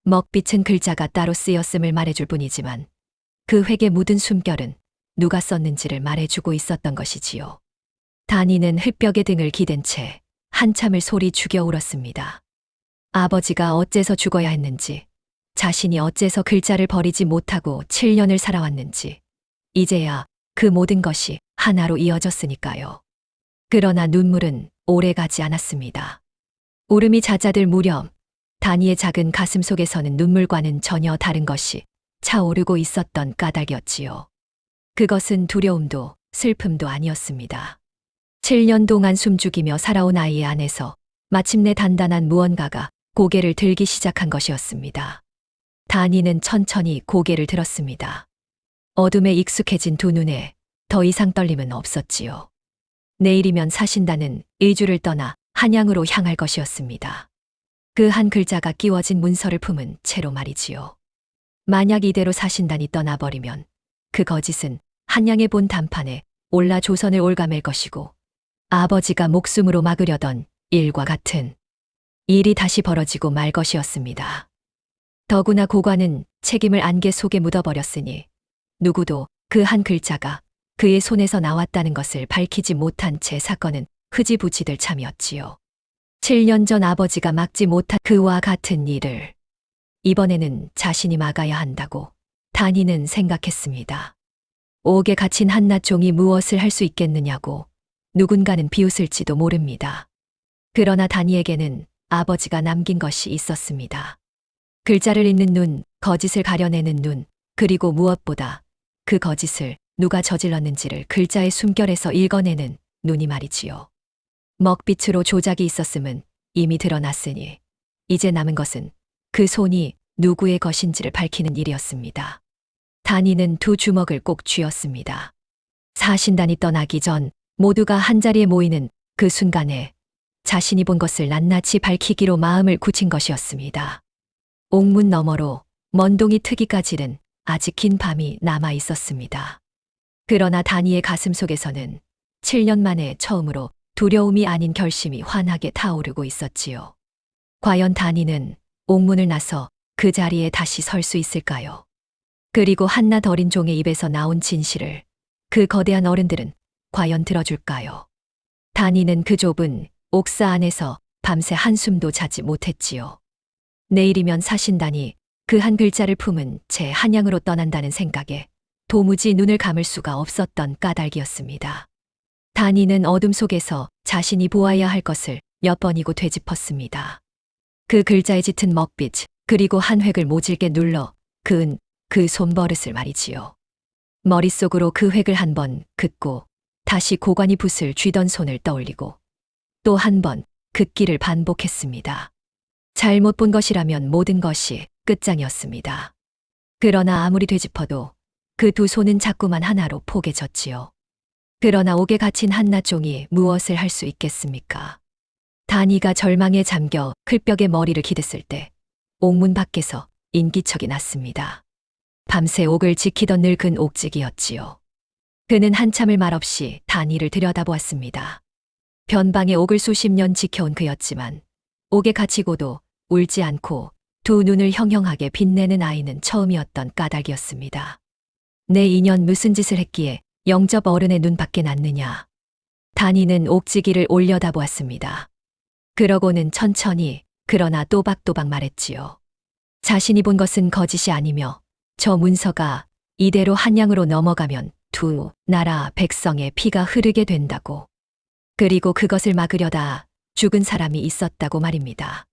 먹빛은 글자가 따로 쓰였음을 말해줄 뿐이지만 그 획에 묻은 숨결은 누가 썼는지를 말해주고 있었던 것이지요. 다니는 흙벽에 등을 기댄 채 한참을 소리 죽여 울었습니다. 아버지가 어째서 죽어야 했는지, 자신이 어째서 글자를 버리지 못하고 7년을 살아왔는지, 이제야 그 모든 것이 하나로 이어졌으니까요. 그러나 눈물은 오래 가지 않았습니다. 울음이 잦아들 무렵 다니의 작은 가슴 속에서는 눈물과는 전혀 다른 것이 차오르고 있었던 까닭이었지요. 그것은 두려움도 슬픔도 아니었습니다. 7년 동안 숨죽이며 살아온 아이의 안에서 마침내 단단한 무언가가 고개를 들기 시작한 것이었습니다. 다니는 천천히 고개를 들었습니다. 어둠에 익숙해진 두 눈에 더 이상 떨림은 없었지요. 내일이면 사신다는 의주를 떠나 한양으로 향할 것이었습니다. 그 한 글자가 끼워진 문서를 품은 채로 말이지요. 만약 이대로 사신단이 떠나버리면 그 거짓은 한양에 본 단판에 올라 조선을 올가맬 것이고 아버지가 목숨으로 막으려던 일과 같은 일이 다시 벌어지고 말 것이었습니다. 더구나 고관은 책임을 안개 속에 묻어버렸으니 누구도 그 한 글자가 그의 손에서 나왔다는 것을 밝히지 못한 채 사건은 흐지부지될 참이었지요. 7년 전 아버지가 막지 못한 그와 같은 일을 이번에는 자신이 막아야 한다고 다니는 생각했습니다. 옥에 갇힌 한낱 종이 무엇을 할 수 있겠느냐고 누군가는 비웃을지도 모릅니다. 그러나 다니에게는 아버지가 남긴 것이 있었습니다. 글자를 읽는 눈, 거짓을 가려내는 눈, 그리고 무엇보다 그 거짓을 누가 저질렀는지를 글자의 숨결에서 읽어내는 눈이 말이지요. 먹빛으로 조작이 있었음은 이미 드러났으니 이제 남은 것은 그 손이 누구의 것인지를 밝히는 일이었습니다. 단이는 두 주먹을 꼭 쥐었습니다. 사신단이 떠나기 전 모두가 한자리에 모이는 그 순간에 자신이 본 것을 낱낱이 밝히기로 마음을 굳힌 것이었습니다. 옥문 너머로 먼동이 트기까지는 아직 긴 밤이 남아 있었습니다. 그러나 다니의 가슴 속에서는 7년 만에 처음으로 두려움이 아닌 결심이 환하게 타오르고 있었지요. 과연 다니는 옥문을 나서 그 자리에 다시 설 수 있을까요? 그리고 한낱 어린 종의 입에서 나온 진실을 그 거대한 어른들은 과연 들어줄까요? 다니는 그 좁은 옥사 안에서 밤새 한숨도 자지 못했지요. 내일이면 사신단이 그 한 글자를 품은 채 한양으로 떠난다는 생각에 도무지 눈을 감을 수가 없었던 까닭이었습니다. 다니는 어둠 속에서 자신이 보아야 할 것을 몇 번이고 되짚었습니다. 그 글자에 짙은 먹빛, 그리고 한 획을 모질게 눌러 그은 그 손버릇을 말이지요. 머릿속으로 그 획을 한 번 긋고 다시 고관이 붓을 쥐던 손을 떠올리고 또 한 번 긋기를 반복했습니다. 잘못 본 것이라면 모든 것이 끝장이었습니다. 그러나 아무리 되짚어도 그 두 손은 자꾸만 하나로 포개졌지요. 그러나 옥에 갇힌 한낱 종이 무엇을 할 수 있겠습니까? 다니가 절망에 잠겨 클벽에 머리를 기댔을 때 옥문 밖에서 인기척이 났습니다. 밤새 옥을 지키던 늙은 옥직이었지요. 그는 한참을 말없이 다니를 들여다보았습니다. 변방의 옥을 수십 년 지켜온 그였지만 옥에 갇히고도 울지 않고 두 눈을 형형하게 빛내는 아이는 처음이었던 까닭이었습니다. 내 인연 무슨 짓을 했기에 영접 어른의 눈밖에 났느냐. 다니는 옥지기를 올려다보았습니다. 그러고는 천천히 그러나 또박또박 말했지요. 자신이 본 것은 거짓이 아니며 저 문서가 이대로 한양으로 넘어가면 두 나라 백성의 피가 흐르게 된다고. 그리고 그것을 막으려다 죽은 사람이 있었다고 말입니다.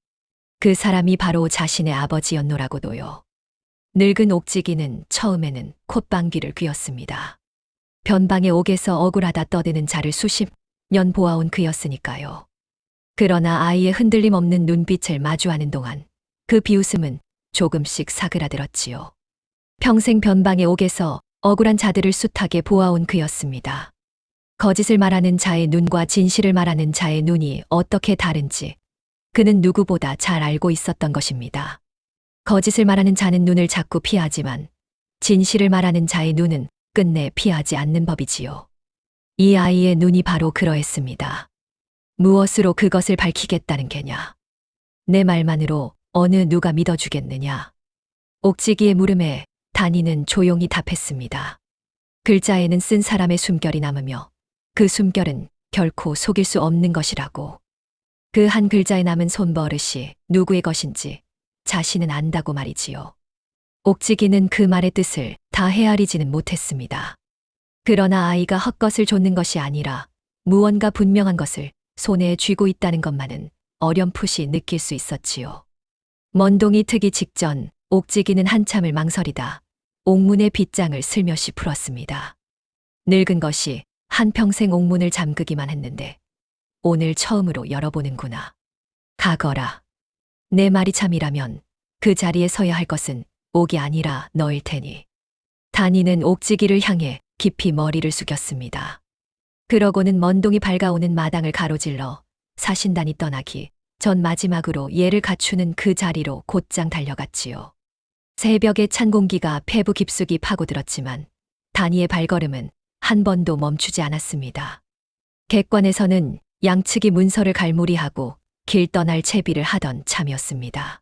그 사람이 바로 자신의 아버지였노라고도요. 늙은 옥지기는 처음에는 콧방귀를 뀌었습니다. 변방의 옥에서 억울하다 떠드는 자를 수십 년 보아온 그였으니까요. 그러나 아이의 흔들림 없는 눈빛을 마주하는 동안 그 비웃음은 조금씩 사그라들었지요. 평생 변방의 옥에서 억울한 자들을 숱하게 보아온 그였습니다. 거짓을 말하는 자의 눈과 진실을 말하는 자의 눈이 어떻게 다른지 그는 누구보다 잘 알고 있었던 것입니다. 거짓을 말하는 자는 눈을 자꾸 피하지만 진실을 말하는 자의 눈은 끝내 피하지 않는 법이지요. 이 아이의 눈이 바로 그러했습니다. 무엇으로 그것을 밝히겠다는 게냐? 내 말만으로 어느 누가 믿어주겠느냐? 옥지기의 물음에 다니는 조용히 답했습니다. 글자에는 쓴 사람의 숨결이 남으며 그 숨결은 결코 속일 수 없는 것이라고. 그 한 글자에 남은 손버릇이 누구의 것인지 자신은 안다고 말이지요. 옥지기는 그 말의 뜻을 다 헤아리지는 못했습니다. 그러나 아이가 헛것을 좇는 것이 아니라 무언가 분명한 것을 손에 쥐고 있다는 것만은 어렴풋이 느낄 수 있었지요. 먼동이 트기 직전 옥지기는 한참을 망설이다 옥문의 빗장을 슬며시 풀었습니다. 늙은 것이 한평생 옥문을 잠그기만 했는데 오늘 처음으로 열어보는구나. 가거라. 내 말이 참이라면 그 자리에 서야 할 것은 옥이 아니라 너일 테니. 다니는 옥지기를 향해 깊이 머리를 숙였습니다. 그러고는 먼동이 밝아오는 마당을 가로질러 사신단이 떠나기 전 마지막으로 예를 갖추는 그 자리로 곧장 달려갔지요. 새벽의 찬 공기가 폐부 깊숙이 파고들었지만 다니의 발걸음은 한 번도 멈추지 않았습니다. 객관에서는 양측이 문서를 갈무리하고 길 떠날 채비를 하던 참이었습니다.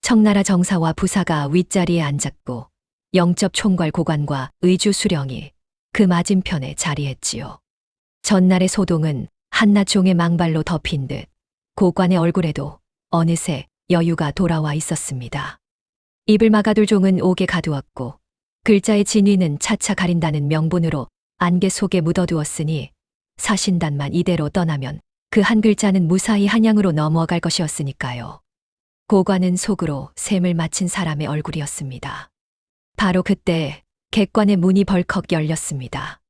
청나라 정사와 부사가 윗자리에 앉았고 영접 총괄 고관과 의주 수령이 그 맞은편에 자리했지요. 전날의 소동은 한낱 종의 망발로 덮인 듯 고관의 얼굴에도 어느새 여유가 돌아와 있었습니다. 입을 막아둘 종은 옥에 가두었고 글자의 진위는 차차 가린다는 명분으로 안개 속에 묻어두었으니 사신단만 이대로 떠나면 그 한 글자는 무사히 한양으로 넘어갈 것이었으니까요. 고관은 속으로 셈을 맞힌 사람의 얼굴이었습니다. 바로 그때 객관의 문이 벌컥 열렸습니다.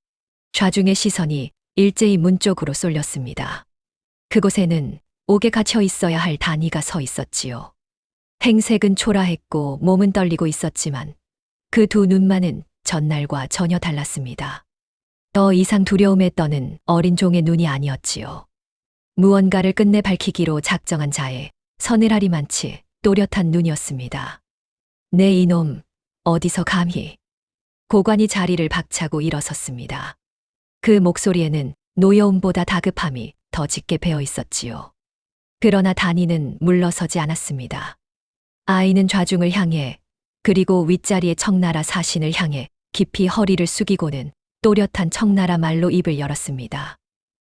좌중의 시선이 일제히 문 쪽으로 쏠렸습니다. 그곳에는 옥에 갇혀 있어야 할 단이가 서 있었지요. 행색은 초라했고 몸은 떨리고 있었지만 그 두 눈만은 전날과 전혀 달랐습니다. 더 이상 두려움에 떠는 어린 종의 눈이 아니었지요. 무언가를 끝내 밝히기로 작정한 자의 서늘하리만치 또렷한 눈이었습니다. 네 이놈, 어디서 감히. 고관이 자리를 박차고 일어섰습니다. 그 목소리에는 노여움보다 다급함이 더 짙게 배어 있었지요. 그러나 단이는 물러서지 않았습니다. 아이는 좌중을 향해 그리고 윗자리의 청나라 사신을 향해 깊이 허리를 숙이고는 또렷한 청나라 말로 입을 열었습니다.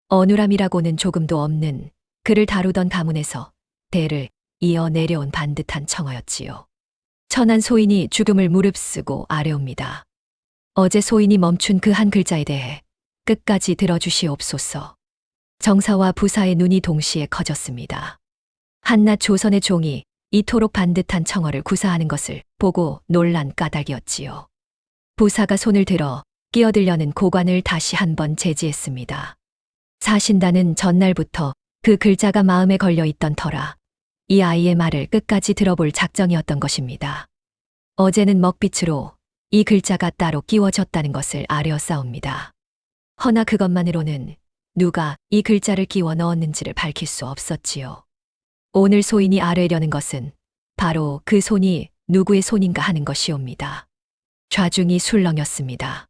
어눌함이라고는 조금도 없는 그를 다루던 가문에서 대를 이어 내려온 반듯한 청어였지요. 천한 소인이 죽음을 무릅쓰고 아뢰옵니다. 어제 소인이 멈춘 그 한 글자에 대해 끝까지 들어주시옵소서. 정사와 부사의 눈이 동시에 커졌습니다. 한낱 조선의 종이 이토록 반듯한 청어를 구사하는 것을 보고 놀란 까닭이었지요. 부사가 손을 들어 끼어들려는 고관을 다시 한번 제지했습니다. 사신단은 전날부터 그 글자가 마음에 걸려 있던 터라 이 아이의 말을 끝까지 들어볼 작정이었던 것입니다. 어제는 먹빛으로 이 글자가 따로 끼워졌다는 것을 아뢰었사옵니다. 허나 그것만으로는 누가 이 글자를 끼워 넣었는지를 밝힐 수 없었지요. 오늘 소인이 아뢰려는 것은 바로 그 손이 누구의 손인가 하는 것이옵니다. 좌중이 술렁였습니다.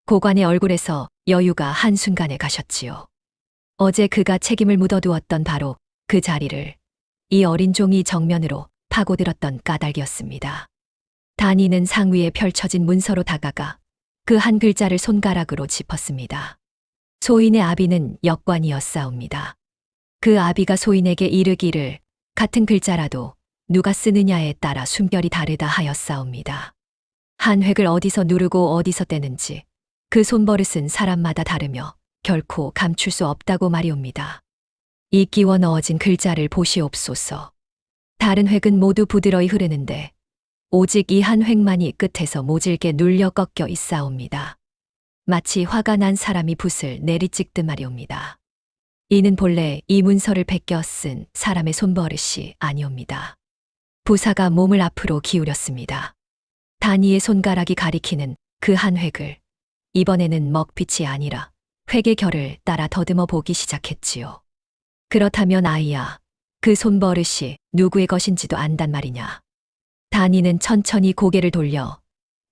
고관의 얼굴에서 여유가 한순간에 가셨지요. 어제 그가 책임을 묻어두었던 바로 그 자리를 이 어린 종이 정면으로 파고들었던 까닭이었습니다. 단이는 상위에 펼쳐진 문서로 다가가 그 한 글자를 손가락으로 짚었습니다. 소인의 아비는 역관이었사옵니다. 그 아비가 소인에게 이르기를 같은 글자라도 누가 쓰느냐에 따라 숨결이 다르다 하였사옵니다. 한 획을 어디서 누르고 어디서 떼는지 그 손버릇은 사람마다 다르며 결코 감출 수 없다고 말이옵니다. 이 끼워 넣어진 글자를 보시옵소서. 다른 획은 모두 부드러이 흐르는데 오직 이 한 획만이 끝에서 모질게 눌려 꺾여 있사옵니다. 마치 화가 난 사람이 붓을 내리찍듯 말이옵니다. 이는 본래 이 문서를 베껴 쓴 사람의 손버릇이 아니옵니다. 부사가 몸을 앞으로 기울였습니다. 단이의 손가락이 가리키는 그 한 획을 이번에는 먹빛이 아니라 획의 결을 따라 더듬어 보기 시작했지요. 그렇다면 아이야, 그 손버릇이 누구의 것인지도 안단 말이냐. 단이는 천천히 고개를 돌려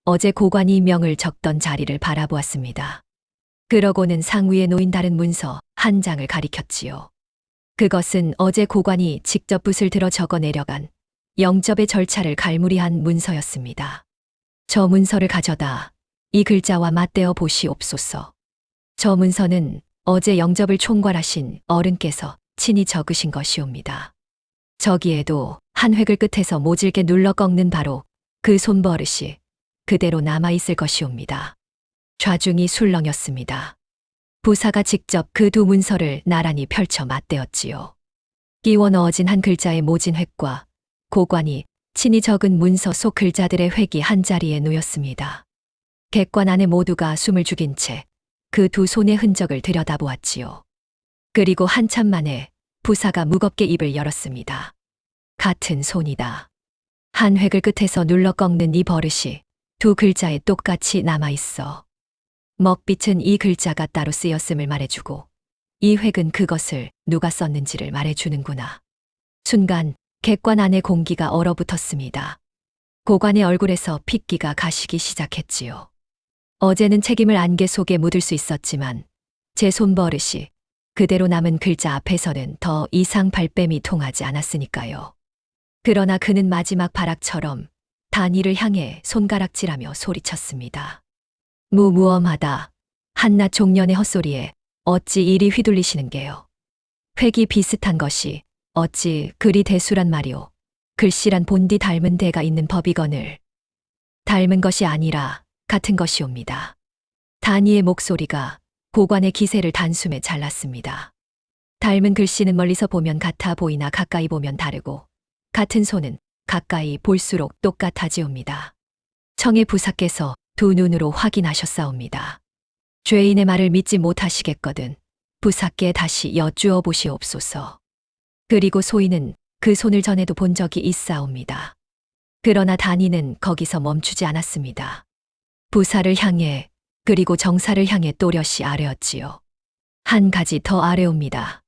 어제 고관이 명을 적던 자리를 바라보았습니다. 그러고는 상위에 놓인 다른 문서 한 장을 가리켰지요. 그것은 어제 고관이 직접 붓을 들어 적어 내려간 영접의 절차를 갈무리한 문서였습니다. 저 문서를 가져다 이 글자와 맞대어 보시옵소서. 저 문서는 어제 영접을 총괄하신 어른께서 친히 적으신 것이옵니다. 저기에도 한 획을 끝에서 모질게 눌러 꺾는 바로 그 손버릇이 그대로 남아있을 것이옵니다. 좌중이 술렁였습니다. 부사가 직접 그 두 문서를 나란히 펼쳐 맞대었지요. 끼워 넣어진 한 글자의 모진 획과 고관이 친히 적은 문서 속 글자들의 획이 한자리에 놓였습니다. 객관 안에 모두가 숨을 죽인 채 그 두 손의 흔적을 들여다보았지요. 그리고 한참 만에 부사가 무겁게 입을 열었습니다. 같은 손이다. 한 획을 끝에서 눌러 꺾는 이 버릇이 두 글자에 똑같이 남아있어. 먹빛은 이 글자가 따로 쓰였음을 말해주고 이 획은 그것을 누가 썼는지를 말해주는구나. 순간 객관 안의 공기가 얼어붙었습니다. 고관의 얼굴에서 핏기가 가시기 시작했지요. 어제는 책임을 안개 속에 묻을 수 있었지만 제 손버릇이 그대로 남은 글자 앞에서는 더 이상 발뺌이 통하지 않았으니까요. 그러나 그는 마지막 발악처럼 단이를 향해 손가락질하며 소리쳤습니다. 무무엄하다. 한낱 종년의 헛소리에 어찌 이리 휘둘리시는 게요. 획이 비슷한 것이 어찌 그리 대수란 말이오. 글씨란 본디 닮은 데가 있는 법이거늘. 닮은 것이 아니라 같은 것이옵니다. 단이의 목소리가 고관의 기세를 단숨에 잘랐습니다. 닮은 글씨는 멀리서 보면 같아 보이나 가까이 보면 다르고 같은 손은 가까이 볼수록 똑같아지옵니다. 청의 부사께서 두 눈으로 확인하셨사옵니다. 죄인의 말을 믿지 못하시겠거든 부사께 다시 여쭈어 보시옵소서. 그리고 소인은 그 손을 전에도 본 적이 있사옵니다. 그러나 단이는 거기서 멈추지 않았습니다. 부사를 향해 그리고 정사를 향해 또렷이 아뢰었지요. 한 가지 더 아뢰옵니다.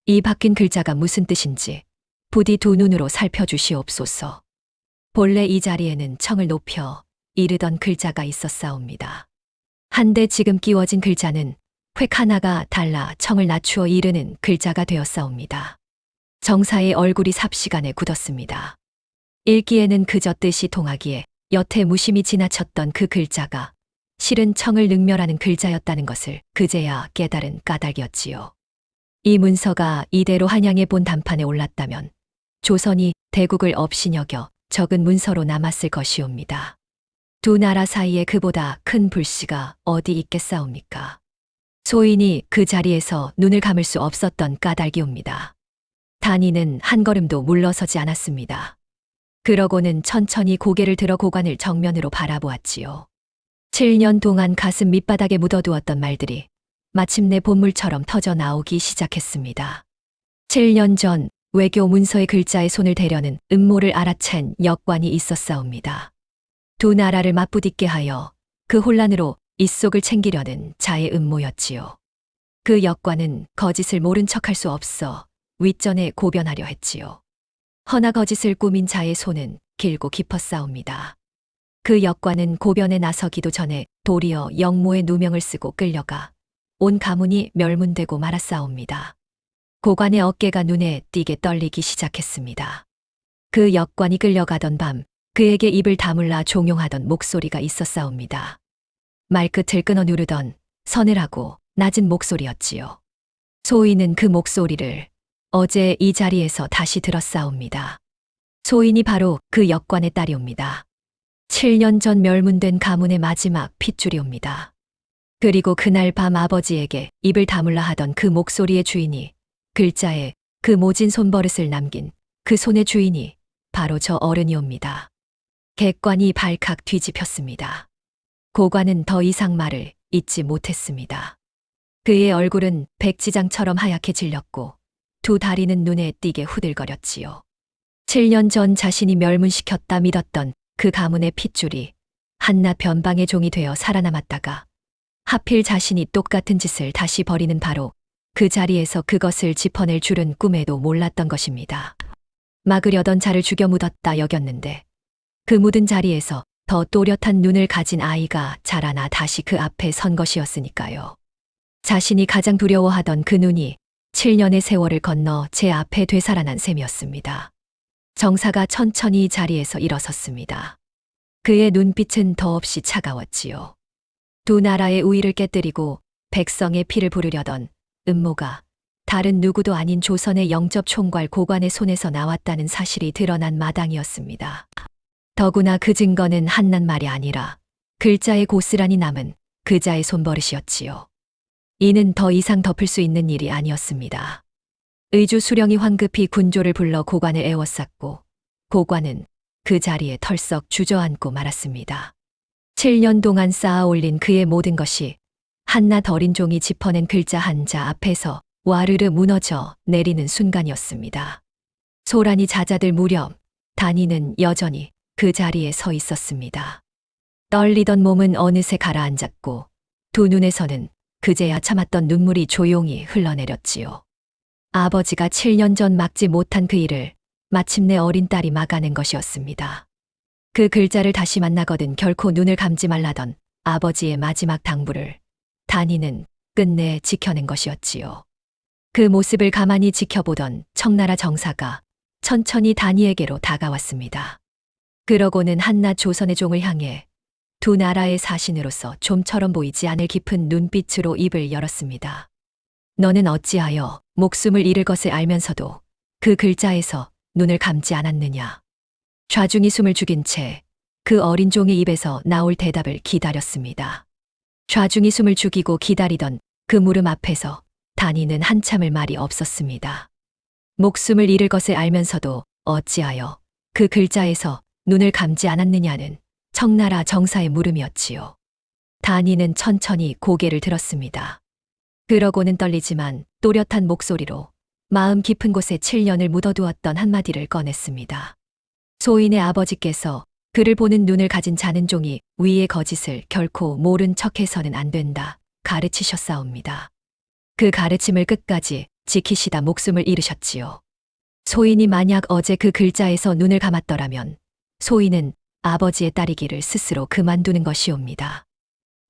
이 바뀐 글자가 무슨 뜻인지 부디 두 눈으로 살펴주시옵소서. 본래 이 자리에는 청을 높여 이르던 글자가 있었사옵니다. 한데 지금 끼워진 글자는 획 하나가 달라 청을 낮추어 이르는 글자가 되었사옵니다. 정사의 얼굴이 삽시간에 굳었습니다. 읽기에는 그저 뜻이 통하기에 여태 무심히 지나쳤던 그 글자가 실은 청을 능멸하는 글자였다는 것을 그제야 깨달은 까닭이었지요. 이 문서가 이대로 한양에 본 단판에 올랐다면 조선이 대국을 없이 여겨 적은 문서로 남았을 것이옵니다. 두 나라 사이에 그보다 큰 불씨가 어디 있겠사옵니까? 소인이 그 자리에서 눈을 감을 수 없었던 까닭이옵니다. 단이는 한 걸음도 물러서지 않았습니다. 그러고는 천천히 고개를 들어 고관을 정면으로 바라보았지요. 7년 동안 가슴 밑바닥에 묻어두었던 말들이 마침내 본물처럼 터져 나오기 시작했습니다. 7년 전 외교 문서의 글자에 손을 대려는 음모를 알아챈 역관이 있었사옵니다. 두 나라를 맞부딪게 하여 그 혼란으로 입속을 챙기려는 자의 음모였지요. 그 역관은 거짓을 모른 척할 수 없어 윗전에 고변하려 했지요. 허나 거짓을 꾸민 자의 손은 길고 깊었사옵니다. 그 역관은 고변에 나서기도 전에 도리어 영모의 누명을 쓰고 끌려가 온 가문이 멸문되고 말았사옵니다. 고관의 어깨가 눈에 띄게 떨리기 시작했습니다. 그 역관이 끌려가던 밤 그에게 입을 다물라 종용하던 목소리가 있었사옵니다. 말끝을 끊어 누르던 서늘하고 낮은 목소리였지요. 소인은 그 목소리를 어제 이 자리에서 다시 들었사옵니다. 소인이 바로 그 역관의 딸이옵니다. 7년 전 멸문된 가문의 마지막 핏줄이옵니다. 그리고 그날 밤 아버지에게 입을 다물라 하던 그 목소리의 주인이 글자에 그 모진 손버릇을 남긴 그 손의 주인이 바로 저 어른이옵니다. 객관이 발칵 뒤집혔습니다. 고관은 더 이상 말을 잇지 못했습니다. 그의 얼굴은 백지장처럼 하얗게 질렸고 두 다리는 눈에 띄게 후들거렸지요. 7년 전 자신이 멸문시켰다 믿었던 그 가문의 핏줄이 한낱 변방의 종이 되어 살아남았다가 하필 자신이 똑같은 짓을 다시 벌이는 바로 그 자리에서 그것을 짚어낼 줄은 꿈에도 몰랐던 것입니다. 막으려던 자를 죽여 묻었다 여겼는데 그 묻은 자리에서 더 또렷한 눈을 가진 아이가 자라나 다시 그 앞에 선 것이었으니까요. 자신이 가장 두려워하던 그 눈이 7년의 세월을 건너 제 앞에 되살아난 셈이었습니다. 정사가 천천히 자리에서 일어섰습니다. 그의 눈빛은 더없이 차가웠지요. 두 나라의 우위를 깨뜨리고 백성의 피를 부르려던 음모가 다른 누구도 아닌 조선의 영접 총괄 고관의 손에서 나왔다는 사실이 드러난 마당이었습니다. 더구나 그 증거는 한낱 말이 아니라 글자의 고스란히 남은 그자의 손버릇이었지요. 이는 더 이상 덮을 수 있는 일이 아니었습니다. 의주 수령이 황급히 군조를 불러 고관을 에워쌌고 고관은 그 자리에 털썩 주저앉고 말았습니다. 7년 동안 쌓아 올린 그의 모든 것이 한낱 어린 종이 짚어낸 글자 한자 앞에서 와르르 무너져 내리는 순간이었습니다. 소란이 잦아들 무렵 단이는 여전히 그 자리에 서 있었습니다. 떨리던 몸은 어느새 가라앉았고 두 눈에서는 그제야 참았던 눈물이 조용히 흘러내렸지요. 아버지가 7년 전 막지 못한 그 일을 마침내 어린 딸이 막아낸 것이었습니다. 그 글자를 다시 만나거든 결코 눈을 감지 말라던 아버지의 마지막 당부를 단이는 끝내 지켜낸 것이었지요. 그 모습을 가만히 지켜보던 청나라 정사가 천천히 단이에게로 다가왔습니다. 그러고는 한낱 조선의 종을 향해 두 나라의 사신으로서 좀처럼 보이지 않을 깊은 눈빛으로 입을 열었습니다. 너는 어찌하여 목숨을 잃을 것을 알면서도 그 글자에서 눈을 감지 않았느냐. 좌중이 숨을 죽인 채 그 어린 종의 입에서 나올 대답을 기다렸습니다. 좌중이 숨을 죽이고 기다리던 그 물음 앞에서 단이는 한참을 말이 없었습니다. 목숨을 잃을 것을 알면서도 어찌하여 그 글자에서 눈을 감지 않았느냐는 청나라 정사의 물음이었지요. 단이는 천천히 고개를 들었습니다. 그러고는 떨리지만 또렷한 목소리로 마음 깊은 곳에 7년을 묻어두었던 한마디를 꺼냈습니다. 소인의 아버지께서 그를 보는 눈을 가진 자는 종이 위의 거짓을 결코 모른 척해서는 안 된다 가르치셨사옵니다. 그 가르침을 끝까지 지키시다 목숨을 잃으셨지요. 소인이 만약 어제 그 글자에서 눈을 감았더라면 소인은 아버지의 딸이기를 스스로 그만두는 것이옵니다.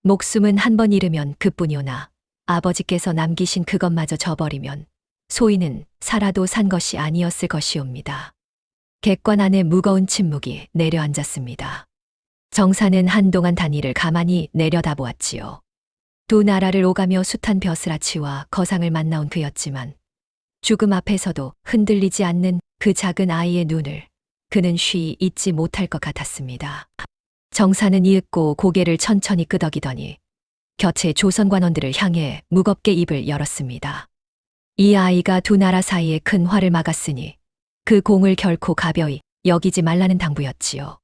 목숨은 한 번 잃으면 그뿐이오나 아버지께서 남기신 그것마저 저버리면 소인은 살아도 산 것이 아니었을 것이옵니다. 객관 안에 무거운 침묵이 내려앉았습니다. 정사는 한동안 단이를 가만히 내려다보았지요. 두 나라를 오가며 숱한 벼슬아치와 거상을 만나온 그였지만 죽음 앞에서도 흔들리지 않는 그 작은 아이의 눈을 그는 쉬이 잊지 못할 것 같았습니다. 정사는 이윽고 고개를 천천히 끄덕이더니 곁에 조선관원들을 향해 무겁게 입을 열었습니다. 이 아이가 두 나라 사이에 큰 화를 막았으니 그 공을 결코 가벼이 여기지 말라는 당부였지요.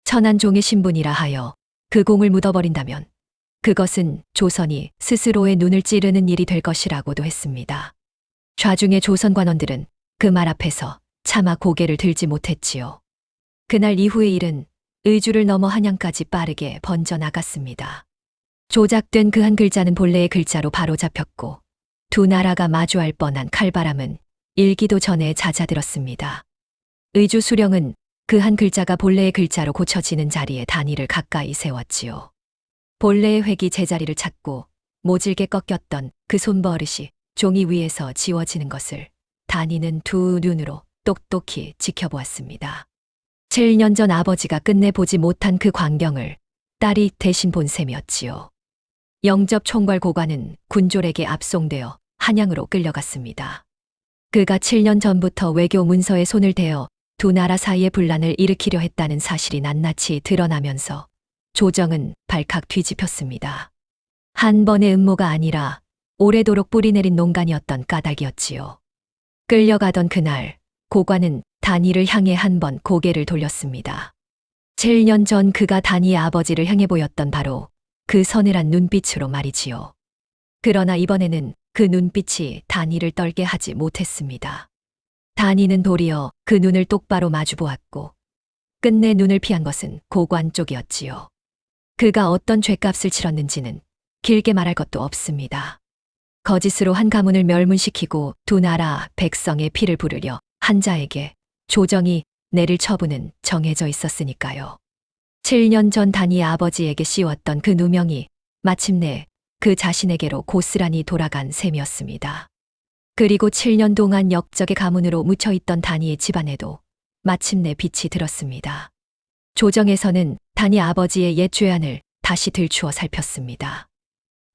천한 종의 신분이라 하여 그 공을 묻어버린다면 그것은 조선이 스스로의 눈을 찌르는 일이 될 것이라고도 했습니다. 좌중의 조선관원들은 그 말 앞에서 차마 고개를 들지 못했지요. 그날 이후의 일은 의주를 넘어 한양까지 빠르게 번져나갔습니다. 조작된 그 한 글자는 본래의 글자로 바로 잡혔고 두 나라가 마주할 뻔한 칼바람은 일기도 전에 잦아들었습니다. 의주 수령은 그 한 글자가 본래의 글자로 고쳐지는 자리에 단위를 가까이 세웠지요. 본래의 획이 제자리를 찾고 모질게 꺾였던 그 손버릇이 종이 위에서 지워지는 것을 단위는 두 눈으로 똑똑히 지켜보았습니다. 7년 전 아버지가 끝내 보지 못한 그 광경을 딸이 대신 본 셈이었지요. 영접 총괄 고관은 군졸에게 압송되어 한양으로 끌려갔습니다. 그가 7년 전부터 외교 문서에 손을 대어 두 나라 사이의 분란을 일으키려 했다는 사실이 낱낱이 드러나면서 조정은 발칵 뒤집혔습니다. 한 번의 음모가 아니라 오래도록 뿌리내린 농간이었던 까닭이었지요. 끌려가던 그날 고관은 단이를 향해 한 번 고개를 돌렸습니다. 7년 전 그가 단이의 아버지를 향해 보였던 바로 그 서늘한 눈빛으로 말이지요. 그러나 이번에는 그 눈빛이 단이를 떨게 하지 못했습니다. 단이는 도리어 그 눈을 똑바로 마주보았고 끝내 눈을 피한 것은 고관 쪽이었지요. 그가 어떤 죗값을 치렀는지는 길게 말할 것도 없습니다. 거짓으로 한 가문을 멸문시키고 두 나라 백성의 피를 부르려 한 자에게 조정이 내릴 처분은 정해져 있었으니까요. 7년 전 단이의 아버지에게 씌웠던 그 누명이 마침내 그 자신에게로 고스란히 돌아간 셈이었습니다. 그리고 7년 동안 역적의 가문으로 묻혀있던 단이의 집안에도 마침내 빛이 들었습니다. 조정에서는 단이 아버지의 옛 죄안을 다시 들추어 살폈습니다.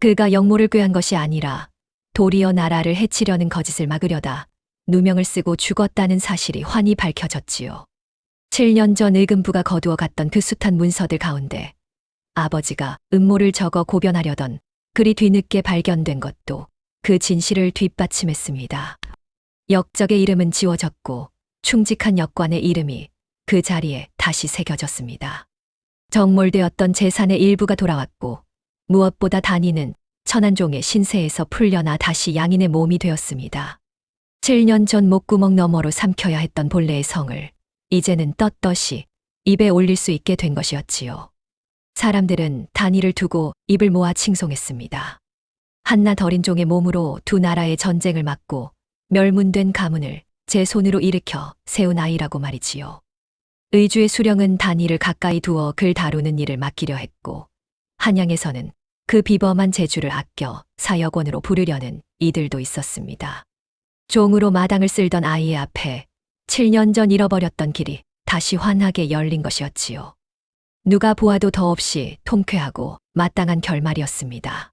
그가 역모를 꾀한 것이 아니라 도리어 나라를 해치려는 거짓을 막으려다 누명을 쓰고 죽었다는 사실이 환히 밝혀졌지요. 7년 전 의금부가 거두어 갔던 그 숱한 문서들 가운데 아버지가 음모를 적어 고변하려던 글이 뒤늦게 발견된 것도 그 진실을 뒷받침했습니다. 역적의 이름은 지워졌고 충직한 역관의 이름이 그 자리에 다시 새겨졌습니다. 정몰되었던 재산의 일부가 돌아왔고 무엇보다 단이는 천한종의 신세에서 풀려나 다시 양인의 몸이 되었습니다. 7년 전 목구멍 너머로 삼켜야 했던 본래의 성을 이제는 떳떳이 입에 올릴 수 있게 된 것이었지요. 사람들은 단이를 두고 입을 모아 칭송했습니다. 한낱 어린 종의 몸으로 두 나라의 전쟁을 막고 멸문된 가문을 제 손으로 일으켜 세운 아이라고 말이지요. 의주의 수령은 단이를 가까이 두어 글 다루는 일을 맡기려 했고 한양에서는 그 비범한 재주를 아껴 사역원으로 부르려는 이들도 있었습니다. 종으로 마당을 쓸던 아이의 앞에 7년 전 잃어버렸던 길이 다시 환하게 열린 것이었지요. 누가 보아도 더없이 통쾌하고 마땅한 결말이었습니다.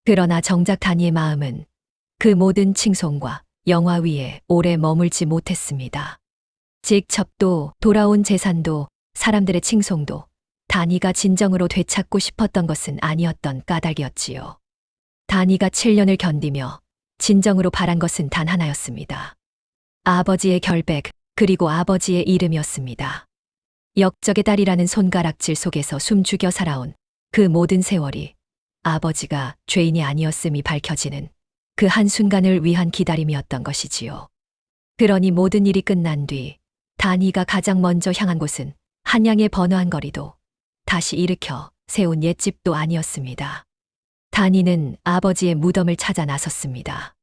그러나 정작 단이의 마음은 그 모든 칭송과 영화 위에 오래 머물지 못했습니다. 직첩도 돌아온 재산도 사람들의 칭송도 단이가 진정으로 되찾고 싶었던 것은 아니었던 까닭이었지요. 단이가 7년을 견디며 진정으로 바란 것은 단 하나였습니다. 아버지의 결백 그리고 아버지의 이름이었습니다. 역적의 딸이라는 손가락질 속에서 숨죽여 살아온 그 모든 세월이 아버지가 죄인이 아니었음이 밝혀지는 그 한순간을 위한 기다림이었던 것이지요. 그러니 모든 일이 끝난 뒤 다니가 가장 먼저 향한 곳은 한양의 번화한 거리도 다시 일으켜 세운 옛집도 아니었습니다. 다니는 아버지의 무덤을 찾아 나섰습니다.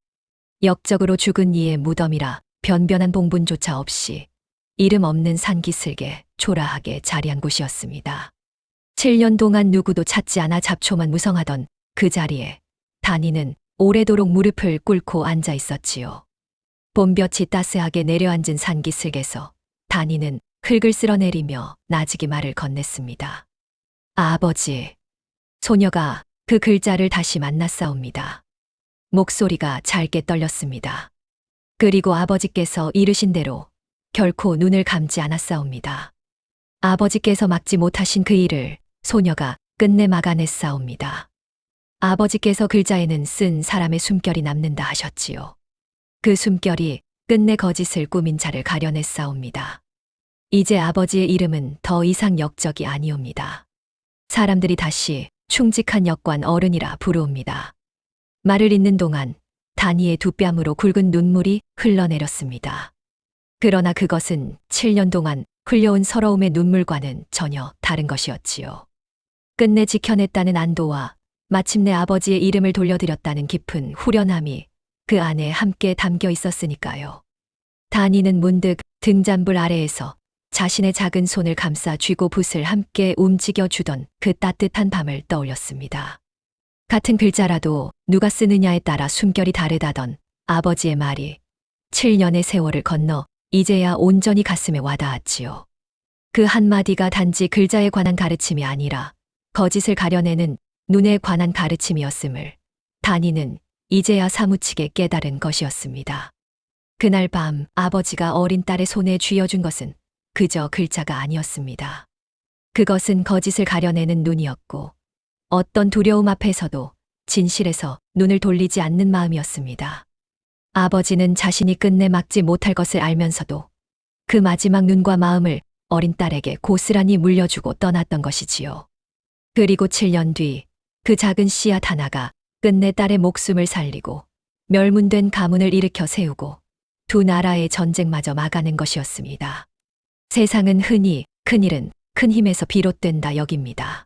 역적으로 죽은 이의 무덤이라 변변한 봉분조차 없이 이름 없는 산기슭에 초라하게 자리한 곳이었습니다. 7년 동안 누구도 찾지 않아 잡초만 무성하던 그 자리에 다니는 오래도록 무릎을 꿇고 앉아 있었지요. 봄볕이 따스하게 내려앉은 산기슭에서 다니는 흙을 쓸어내리며 나직이 말을 건넸습니다. 아버지. 소녀가 그 글자를 다시 만났사옵니다. 목소리가 짧게 떨렸습니다. 그리고 아버지께서 이르신 대로 결코 눈을 감지 않았사옵니다. 아버지께서 막지 못하신 그 일을 소녀가 끝내 막아냈사옵니다. 아버지께서 글자에는 쓴 사람의 숨결이 남는다 하셨지요. 그 숨결이 끝내 거짓을 꾸민 자를 가려냈사옵니다. 이제 아버지의 이름은 더 이상 역적이 아니옵니다. 사람들이 다시 충직한 역관 어른이라 부르옵니다. 말을 잇는 동안 다니의 두 뺨으로 굵은 눈물이 흘러내렸습니다. 그러나 그것은 7년 동안 흘려온 서러움의 눈물과는 전혀 다른 것이었지요. 끝내 지켜냈다는 안도와 마침내 아버지의 이름을 돌려드렸다는 깊은 후련함이 그 안에 함께 담겨 있었으니까요. 다니는 문득 등잔불 아래에서 자신의 작은 손을 감싸 쥐고 붓을 함께 움직여 주던 그 따뜻한 밤을 떠올렸습니다. 같은 글자라도 누가 쓰느냐에 따라 숨결이 다르다던 아버지의 말이 7년의 세월을 건너 이제야 온전히 가슴에 와닿았지요. 그 한마디가 단지 글자에 관한 가르침이 아니라 거짓을 가려내는 눈에 관한 가르침이었음을 다니는 이제야 사무치게 깨달은 것이었습니다. 그날 밤 아버지가 어린 딸의 손에 쥐어준 것은 그저 글자가 아니었습니다. 그것은 거짓을 가려내는 눈이었고 어떤 두려움 앞에서도 진실에서 눈을 돌리지 않는 마음이었습니다. 아버지는 자신이 끝내 막지 못할 것을 알면서도 그 마지막 눈과 마음을 어린 딸에게 고스란히 물려주고 떠났던 것이지요. 그리고 7년 뒤 그 작은 씨앗 하나가 끝내 딸의 목숨을 살리고 멸문된 가문을 일으켜 세우고 두 나라의 전쟁마저 막아낸 것이었습니다. 세상은 흔히 큰일은 큰 힘에서 비롯된다 여깁니다.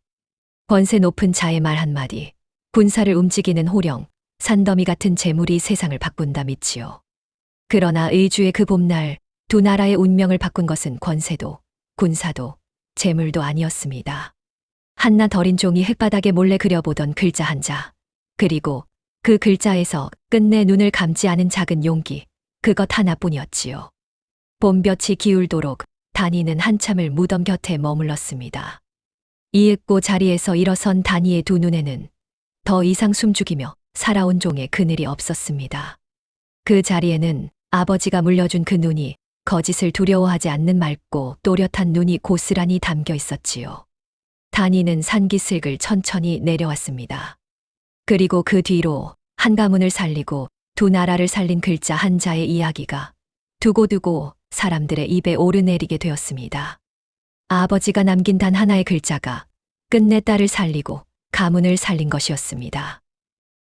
권세 높은 자의 말 한마디, 군사를 움직이는 호령, 산더미 같은 재물이 세상을 바꾼다 믿지요. 그러나 의주의 그 봄날 두 나라의 운명을 바꾼 것은 권세도, 군사도, 재물도 아니었습니다. 한낱 어린 종이 흙바닥에 몰래 그려보던 글자 한 자, 그리고 그 글자에서 끝내 눈을 감지 않은 작은 용기, 그것 하나뿐이었지요. 봄볕이 기울도록 다니는 한참을 무덤 곁에 머물렀습니다. 이윽고 자리에서 일어선 다니의 두 눈에는 더 이상 숨죽이며 살아온 종의 그늘이 없었습니다. 그 자리에는 아버지가 물려준 그 눈이 거짓을 두려워하지 않는 맑고 또렷한 눈이 고스란히 담겨 있었지요. 다니는 산기슭을 천천히 내려왔습니다. 그리고 그 뒤로 한 가문을 살리고 두 나라를 살린 글자 한 자의 이야기가 두고두고 사람들의 입에 오르내리게 되었습니다. 아버지가 남긴 단 하나의 글자가 끝내 딸을 살리고 가문을 살린 것이었습니다.